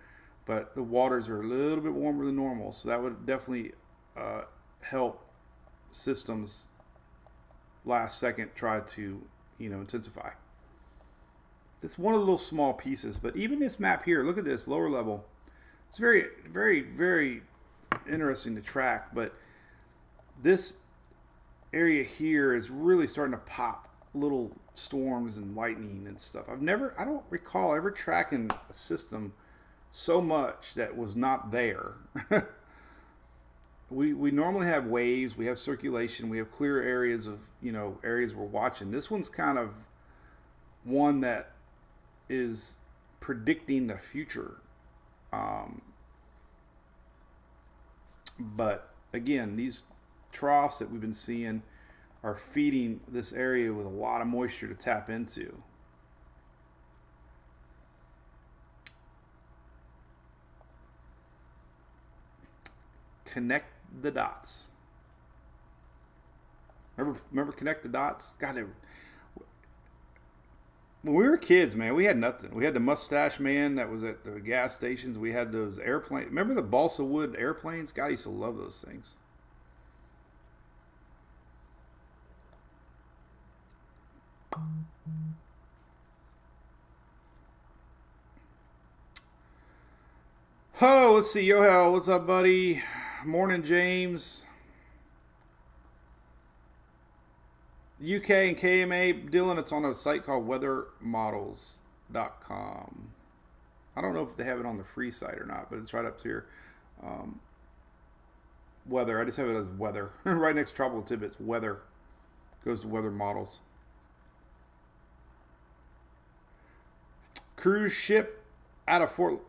but the waters are a little bit warmer than normal. So that would definitely help systems last second try to, intensify. It's one of the little small pieces, but even this map here, look at this lower level. It's very, very, very interesting to track, but this area here is really starting to pop little storms and lightning and stuff. I don't recall ever tracking a system so much that was not there. We normally have waves, we have circulation, we have clear areas of, areas we're watching. This one's kind of one that is predicting the future. But again, these troughs that we've been seeing are feeding this area with a lot of moisture to tap into. Connect the dots. Remember connect the dots? God, when we were kids, man, we had nothing. We had the mustache man that was at the gas stations. We had those airplanes. Remember the balsa wood airplanes? God, I used to love those things. Oh, let's see. Yohel, what's up, buddy? Morning, James. UK and KMA, Dylan, it's on a site called weathermodels.com. I don't know if they have it on the free site or not, but it's right up here. Weather, I just have it as weather. Right next to Tropical Tidbits, weather. Goes to weather models. Cruise ship out of Fort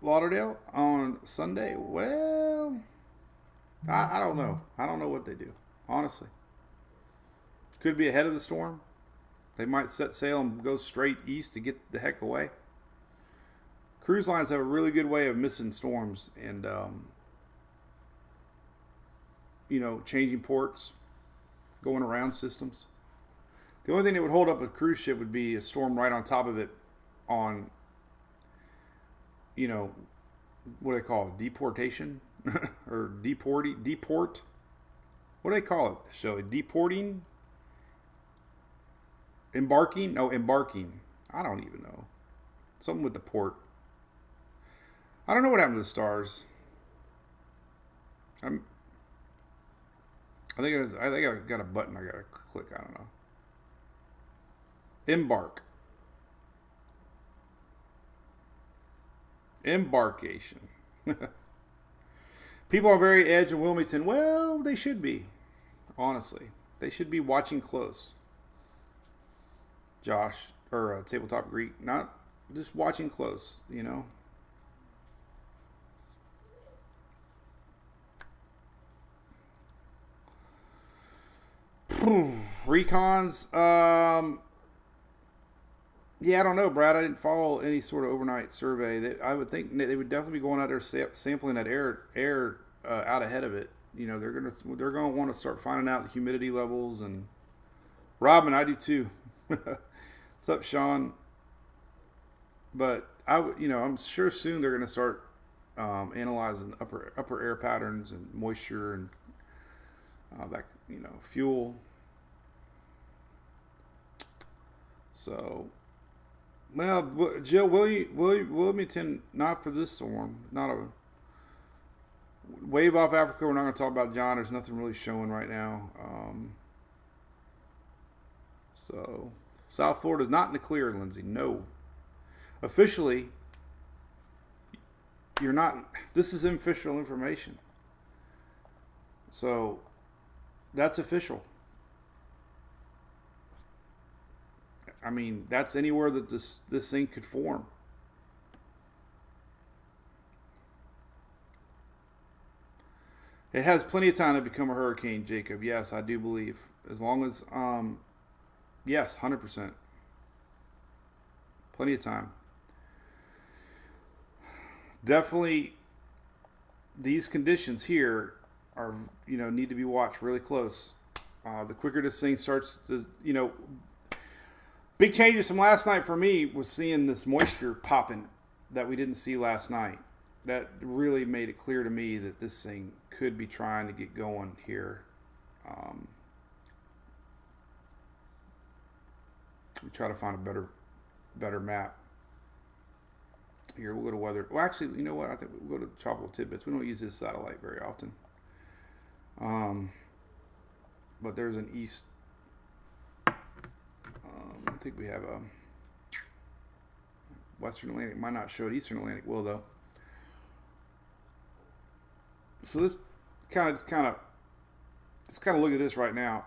Lauderdale on Sunday. Well, I don't know. I don't know what they do, honestly. Could be ahead of the storm. They might set sail and go straight east to get the heck away. Cruise lines have a really good way of missing storms and, changing ports, going around systems. The only thing that would hold up a cruise ship would be a storm right on top of it on, what do they call it? Deportation? Or deport? What do they call it, Shelley? Deporting? Embarking? No, embarking. I don't even know. Something with the port. I don't know what happened to the stars. I think I got a button I gotta click. I don't know. Embark. Embarkation. People are very edge in Wilmington. Well, they should be. Honestly, they should be watching close. Josh, or Tabletop Greek, not just watching close, Recons, yeah, I don't know, Brad. I didn't follow any sort of overnight survey. I would think they would definitely be going out there sampling that air out ahead of it. They're gonna want to start finding out the humidity levels. And Robin, I do too. What's up, Sean? But I'm sure soon they're gonna start analyzing upper air patterns and moisture and that fuel. So. Well, Jill, Wilmington, not for this storm. Not a wave off Africa. We're not going to talk about John. There's nothing really showing right now. So, South Florida is not in the clear, Lindsay. No. Officially, you're not. This is official information. So, that's official. I mean, that's anywhere that this thing could form. It has plenty of time to become a hurricane, Jacob. Yes, I do believe. As long as, yes, 100%. Plenty of time. Definitely, these conditions here are, need to be watched really close. The quicker this thing starts to, big changes from last night for me was seeing this moisture popping that we didn't see last night. That really made it clear to me that this thing could be trying to get going here. We try to find a better map. Here, we'll go to weather. Well, actually, you know what? I think we'll go to Tropical Tidbits. We don't use this satellite very often. But there's an east. I think we have a Western Atlantic. Might not show it. Eastern Atlantic will, though. So this kind of look at this right now.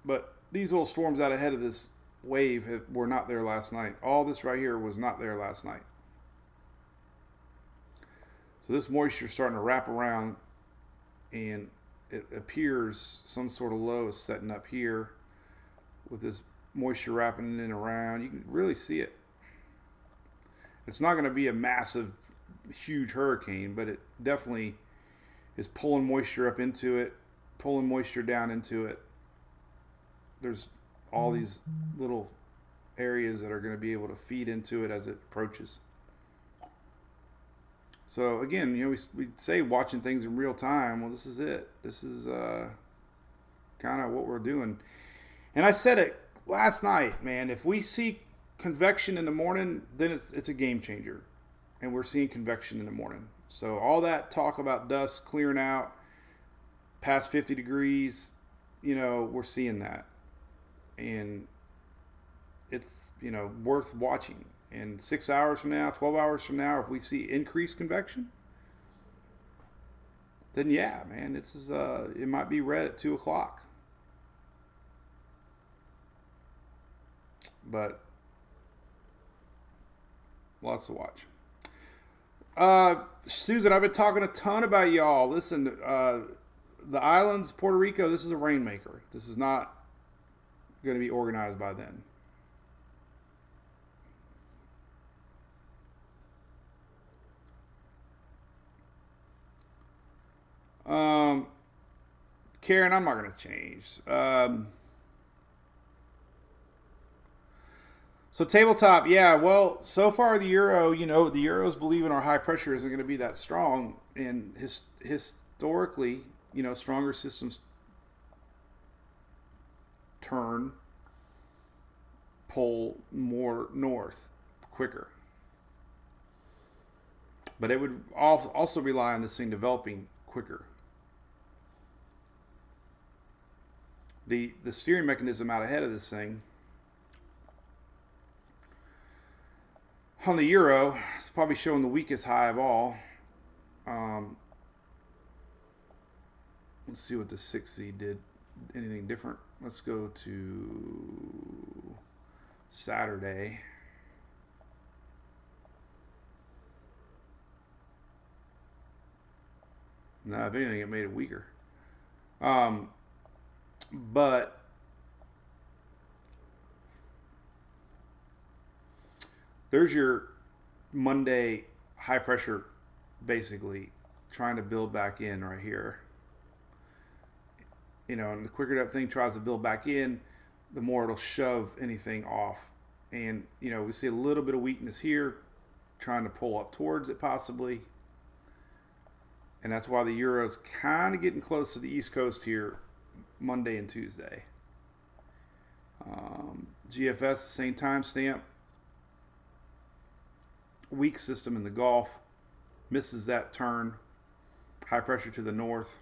But these little storms out ahead of this wave were not there last night. All this right here was not there last night. So this moisture is starting to wrap around, and it appears some sort of low is setting up here with this moisture wrapping in and around. You can really see it. It's not going to be a massive, huge hurricane, but it definitely is pulling moisture up into it, pulling moisture down into it. There's all these little areas that are going to be able to feed into it as it approaches. So again, we say watching things in real time. Well, this is it. This is kind of what we're doing. And I said it last night, man. If we see convection in the morning, then it's a game changer. And we're seeing convection in the morning. So all that talk about dust clearing out past 50 degrees, we're seeing that. And it's, worth watching. And 6 hours from now, 12 hours from now, if we see increased convection, then yeah, man, this is it might be red at 2 o'clock. But lots to watch. Susan, I've been talking a ton about y'all. Listen, the islands, Puerto Rico, this is a rainmaker. This is not going to be organized by then. Karen, I'm not going to change. So tabletop, yeah. Well, so far the euro, the Euro's believing our high pressure isn't going to be that strong, and historically, stronger systems pull more north quicker. But it would also rely on this thing developing quicker. The steering mechanism out ahead of this thing on the euro, it's probably showing the weakest high of all. Let's see what the 6Z did. Anything different? Let's go to Saturday. No, if anything, it made it weaker. But there's your Monday high pressure basically trying to build back in right here. And the quicker that thing tries to build back in, the more it'll shove anything off. And, we see a little bit of weakness here, trying to pull up towards it possibly. And that's why the euro's kind of getting close to the East Coast here Monday and Tuesday. GFS, same timestamp. Weak system in the Gulf. Misses that turn. High pressure to the north.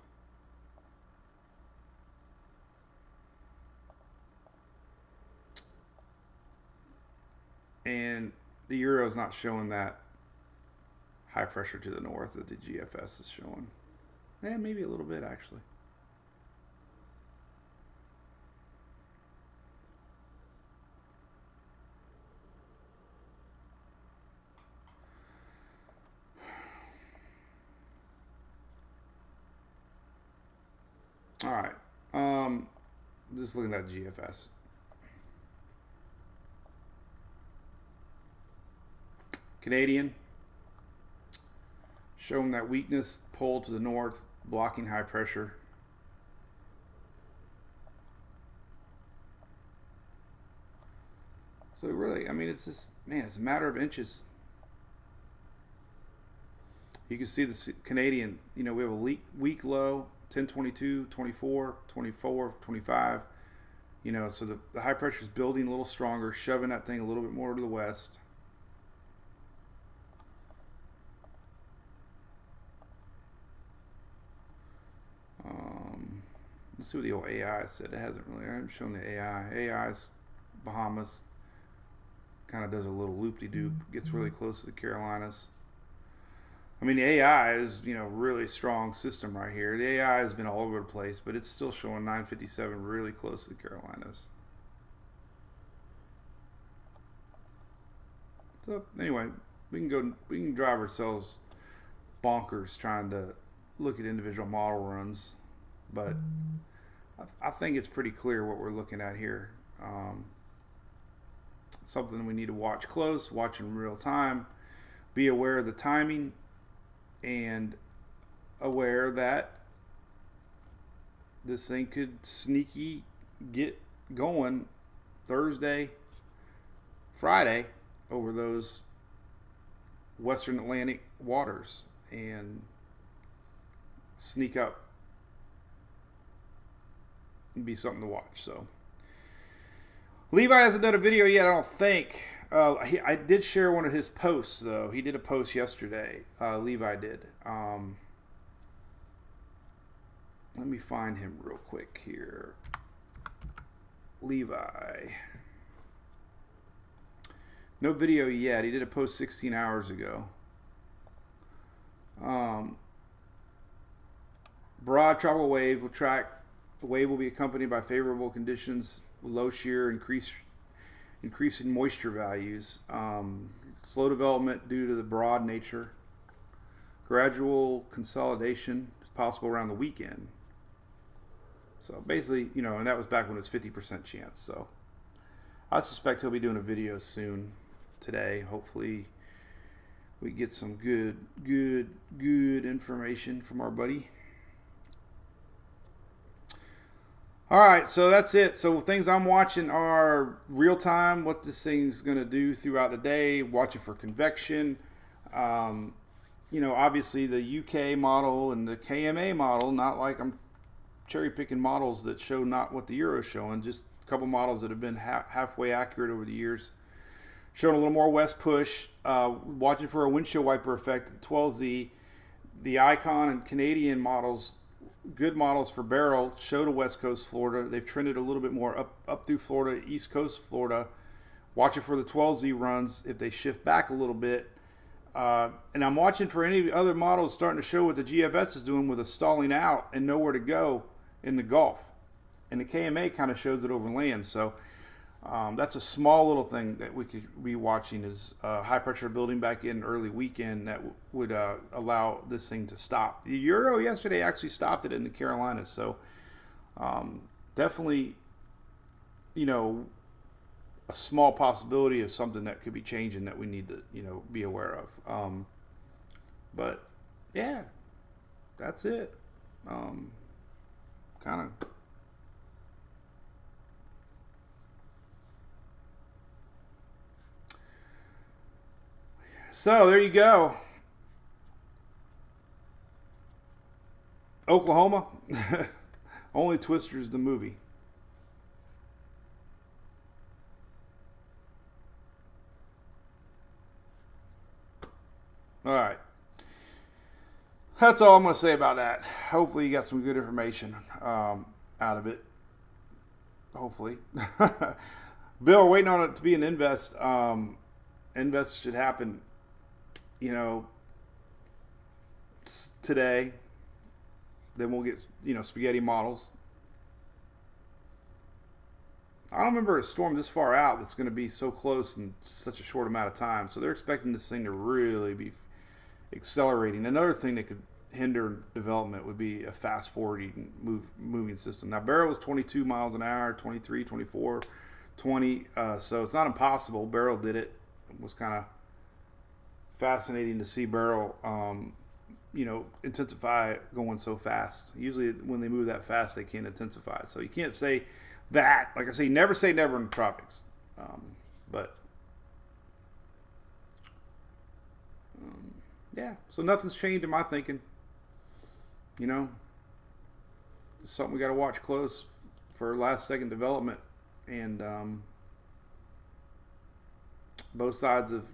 And the euro is not showing that high pressure to the north that the GFS is showing. Maybe a little bit actually. All right. Just looking at GFS. Canadian. Showing that weakness, pull to the north, blocking high pressure. So really, I mean, it's just, man, it's a matter of inches. You can see the Canadian, you know, we have a weak low, 1022, 24, 24, 25. You know, so the high pressure is building a little stronger, shoving that thing a little bit more to the west. Let's see what the old AI said. It hasn't really, I haven't shown the AI. AI's Bahamas, kind of does a little loop-de-doop, gets really close to the Carolinas. I mean, the AI is, you know, really strong system right here. The AI has been all over the place, but it's still showing 957 really close to the Carolinas. So anyway, we can drive ourselves bonkers trying to look at individual model runs, but I think it's pretty clear what we're looking at here. Something we need to watch close, watch in real time, be aware of the timing, and aware that this thing could sneaky get going Thursday, Friday over those Western Atlantic waters and sneak up and be something to watch. So Levi hasn't done a video yet, I don't think. I did share one of his posts, though. He did a post yesterday. Levi did. Let me find him real quick here. Levi. No video yet. He did a post 16 hours ago. Broad tropical wave will track. The wave will be accompanied by favorable conditions, low shear, increasing moisture values, slow development due to the broad nature. Gradual consolidation is possible around the weekend. So basically, you know, and that was back when it was 50% chance. So I suspect he'll be doing a video soon today. Hopefully we get some good information from our buddy. All right, so that's it. So things I'm watching are real time, what this thing's going to do throughout the day, watching for convection. You know, obviously the UK model and the KMA model, not like I'm cherry picking models that show not what the Euro's showing, just a couple models that have been halfway accurate over the years. Showing a little more west push, watching for a windshield wiper effect at 12Z. The Icon and Canadian models, good models for barrel, show to West Coast Florida. They've trended a little bit more up through Florida, East Coast Florida. Watching for the 12Z runs if they shift back a little bit. And I'm watching for any other models starting to show what the GFS is doing with a stalling out and nowhere to go in the Gulf. And the KMA kind of shows it over land. So that's a small little thing that we could be watching is high pressure building back in early weekend that would allow this thing to stop. The Euro yesterday actually stopped it in the Carolinas. So definitely, you know, a small possibility of something that could be changing that we need to, you know, be aware of. But yeah, that's it. Kind of. So there you go. Oklahoma. Only Twisters the movie. All right. That's all I'm going to say about that. Hopefully you got some good information out of it. Hopefully. Bill, we're waiting on it to be an invest. Invest should happen, you know, today. Then we'll get, you know, spaghetti models. I don't remember a storm this far out that's going to be so close in such a short amount of time. So they're expecting this thing to really be accelerating. Another thing that could hinder development would be a fast forwarding moving system. Now Barrow was 22 miles an hour, 23, 24, 20. So it's not impossible. Barrow did it. It was kind of fascinating to see Barrow, intensify going so fast. Usually when they move that fast, they can't intensify. So you can't say that. Like I say, never say never in the tropics. Yeah, so nothing's changed in my thinking. It's something we got to watch close for last second development. And both sides of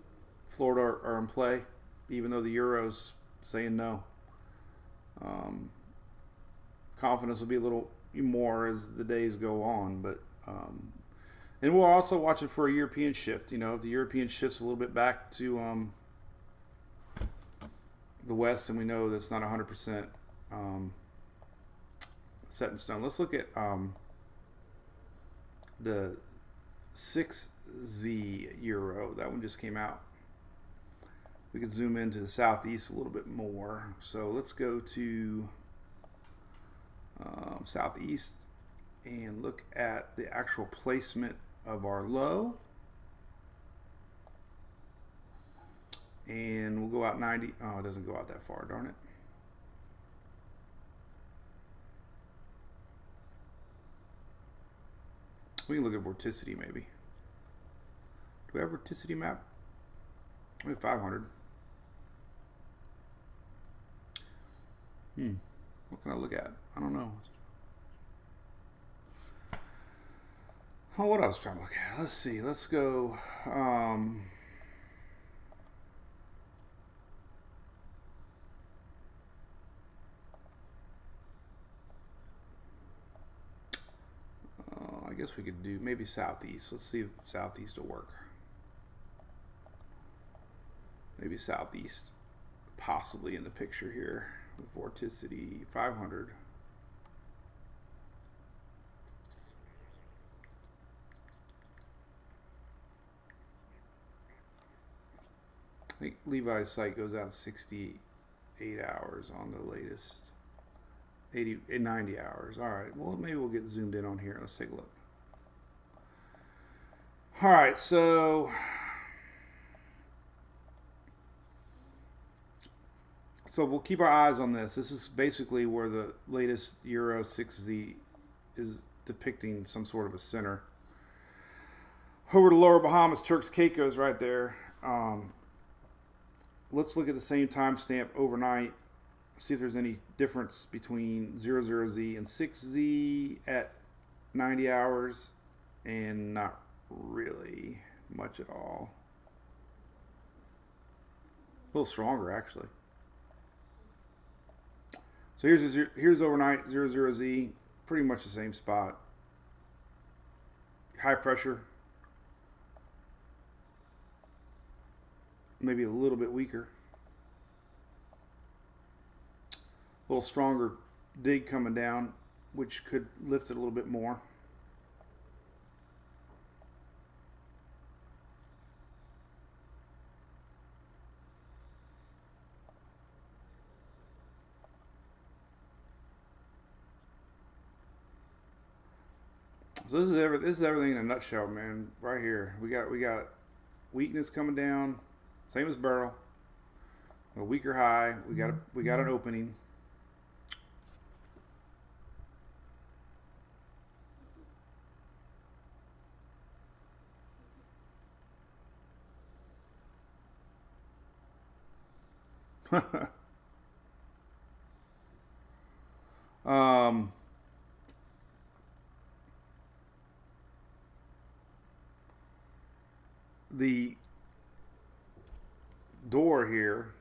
Florida are in play, even though the Euro's saying no. Confidence will be a little more as the days go on, but and we're also watching for a European shift. If the European shifts a little bit back to the West, and we know that's not 100% set in stone. Let's look at the 6Z Euro. That one just came out. We could zoom into the southeast a little bit more. So let's go to southeast and look at the actual placement of our low. And we'll go out 90. Oh, it doesn't go out that far, darn it. We can look at vorticity maybe. Do we have vorticity map? We have 500. What can I look at? I don't know. Oh, what else trying to look at? Let's see. Let's go. I guess we could do maybe southeast. Let's see if southeast will work. Maybe southeast possibly in the picture here with vorticity 500. I think Levi's site goes out 68 hours on the latest. 90 hours. All right. Well, maybe we'll get zoomed in on here. Let's take a look. All right. So we'll keep our eyes on this. This is basically where the latest Euro 6Z is depicting some sort of a center. Over to Lower Bahamas, Turks Caicos right there. Let's look at the same timestamp overnight. See if there's any difference between 00Z and 6Z at 90 hours, and not really much at all. A little stronger actually. So here's overnight 00Z, pretty much the same spot. High pressure, maybe a little bit weaker. A little stronger dig coming down, which could lift it a little bit more. So this is everything in a nutshell, man. Right here, we got weakness coming down, same as Barrow. A weaker high. We got an opening. The door here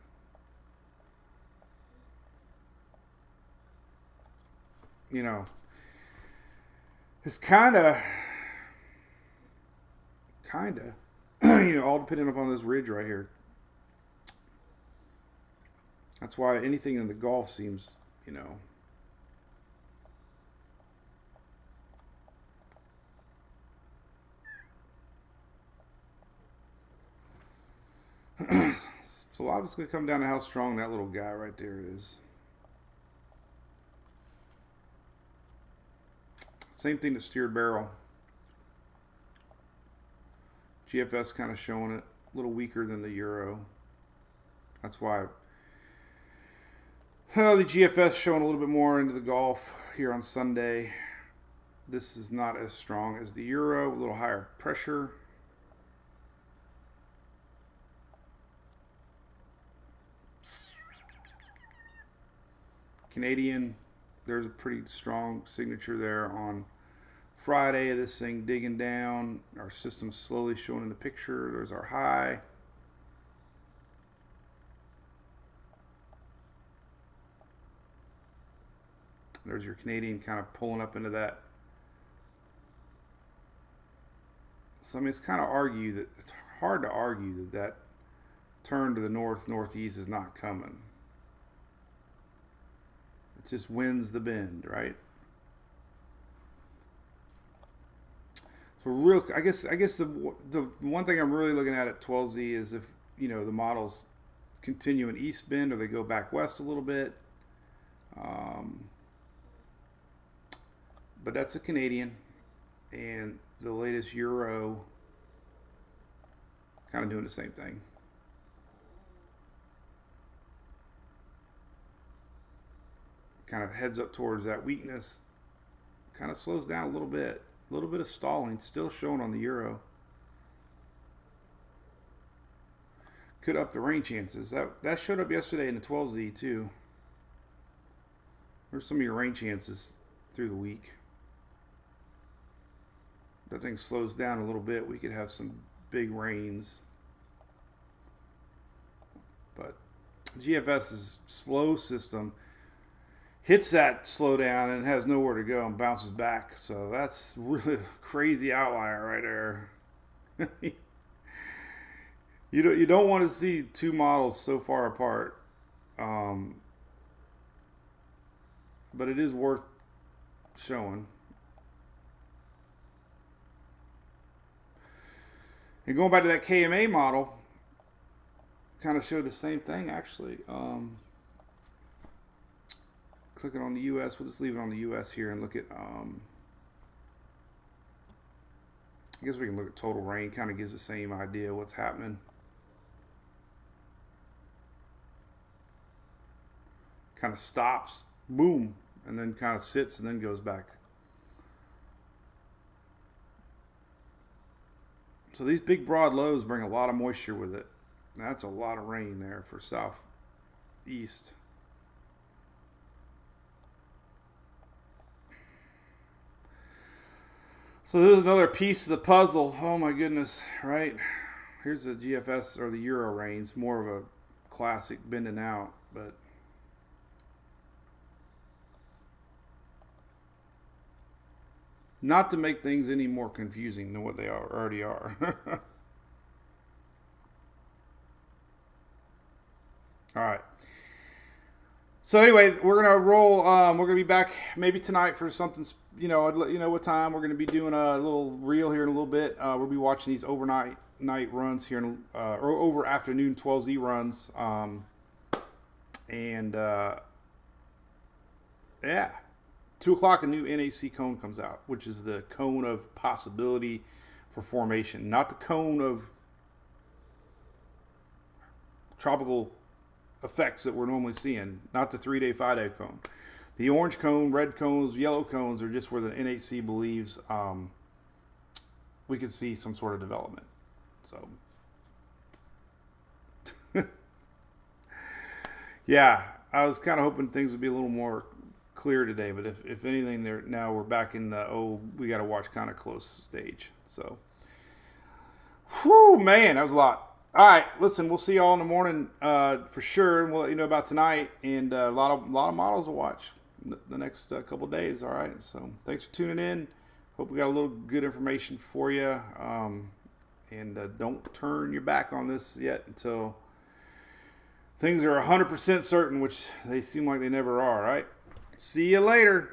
it's kind of all depending upon this ridge right here. That's why anything in the Gulf seems, so a lot of it's going to come down to how strong that little guy right there is. Same thing to steered barrel. GFS kind of showing it a little weaker than the Euro. That's why the GFS showing a little bit more into the Gulf here on Sunday. This is not as strong as the Euro, a little higher pressure. Canadian, there's a pretty strong signature there on Friday. This thing digging down. Our system's slowly showing in the picture. There's our high. There's your Canadian kind of pulling up into that. So I mean, it's kind of it's hard to argue that turn to the northeast is not coming. It just wins the bend, right? So I guess the one thing I'm really looking at 12Z is if the models continue in east bend or they go back west a little bit. But that's a Canadian, and the latest Euro kind of doing the same thing. Kind of heads up towards that weakness, kind of slows down a little bit of stalling still showing on the Euro. Could up the rain chances. That showed up yesterday in the 12Z too. There's some of your rain chances through the week. That thing slows down a little bit, we could have some big rains. But GFS's slow system hits that slowdown and has nowhere to go and bounces back. So that's really a crazy outlier right there. You don't want to see two models so far apart. But it is worth showing. And going back to that KMA model, kind of showed the same thing actually. Clicking on the US, we'll just leave it on the US here and look at, I guess we can look at total rain, kind of gives the same idea what's happening. Kind of stops, boom, and then kind of sits and then goes back. So these big broad lows bring a lot of moisture with it. That's a lot of rain there for southeast. So this is another piece of the puzzle. Oh my goodness, right? Here's the GFS or the Euro rains, more of a classic bending out, but not to make things any more confusing than what they already are. All right. So anyway, we're gonna roll. We're gonna be back maybe tonight for something. I'd let you know what time we're gonna be doing a little reel here in a little bit. We'll be watching these overnight runs here, or over afternoon 12Z runs. Yeah. 2 o'clock, a new NAC cone comes out, which is the cone of possibility for formation, not the cone of tropical effects that we're normally seeing, not the 3-day, 5-day cone. The orange cone, red cones, yellow cones are just where the NHC believes we could see some sort of development. So, yeah, I was kind of hoping things would be a little more clear today, but if anything, we're back in the we got to watch kind of close stage. So, whew, man, that was a lot. All right, listen, we'll see y'all in the morning for sure, and we'll let you know about tonight, and a lot of models to watch the next couple days. All right, so thanks for tuning in. Hope we got a little good information for you, and don't turn your back on this yet until things are 100% certain, which they seem like they never are. All right. See you later.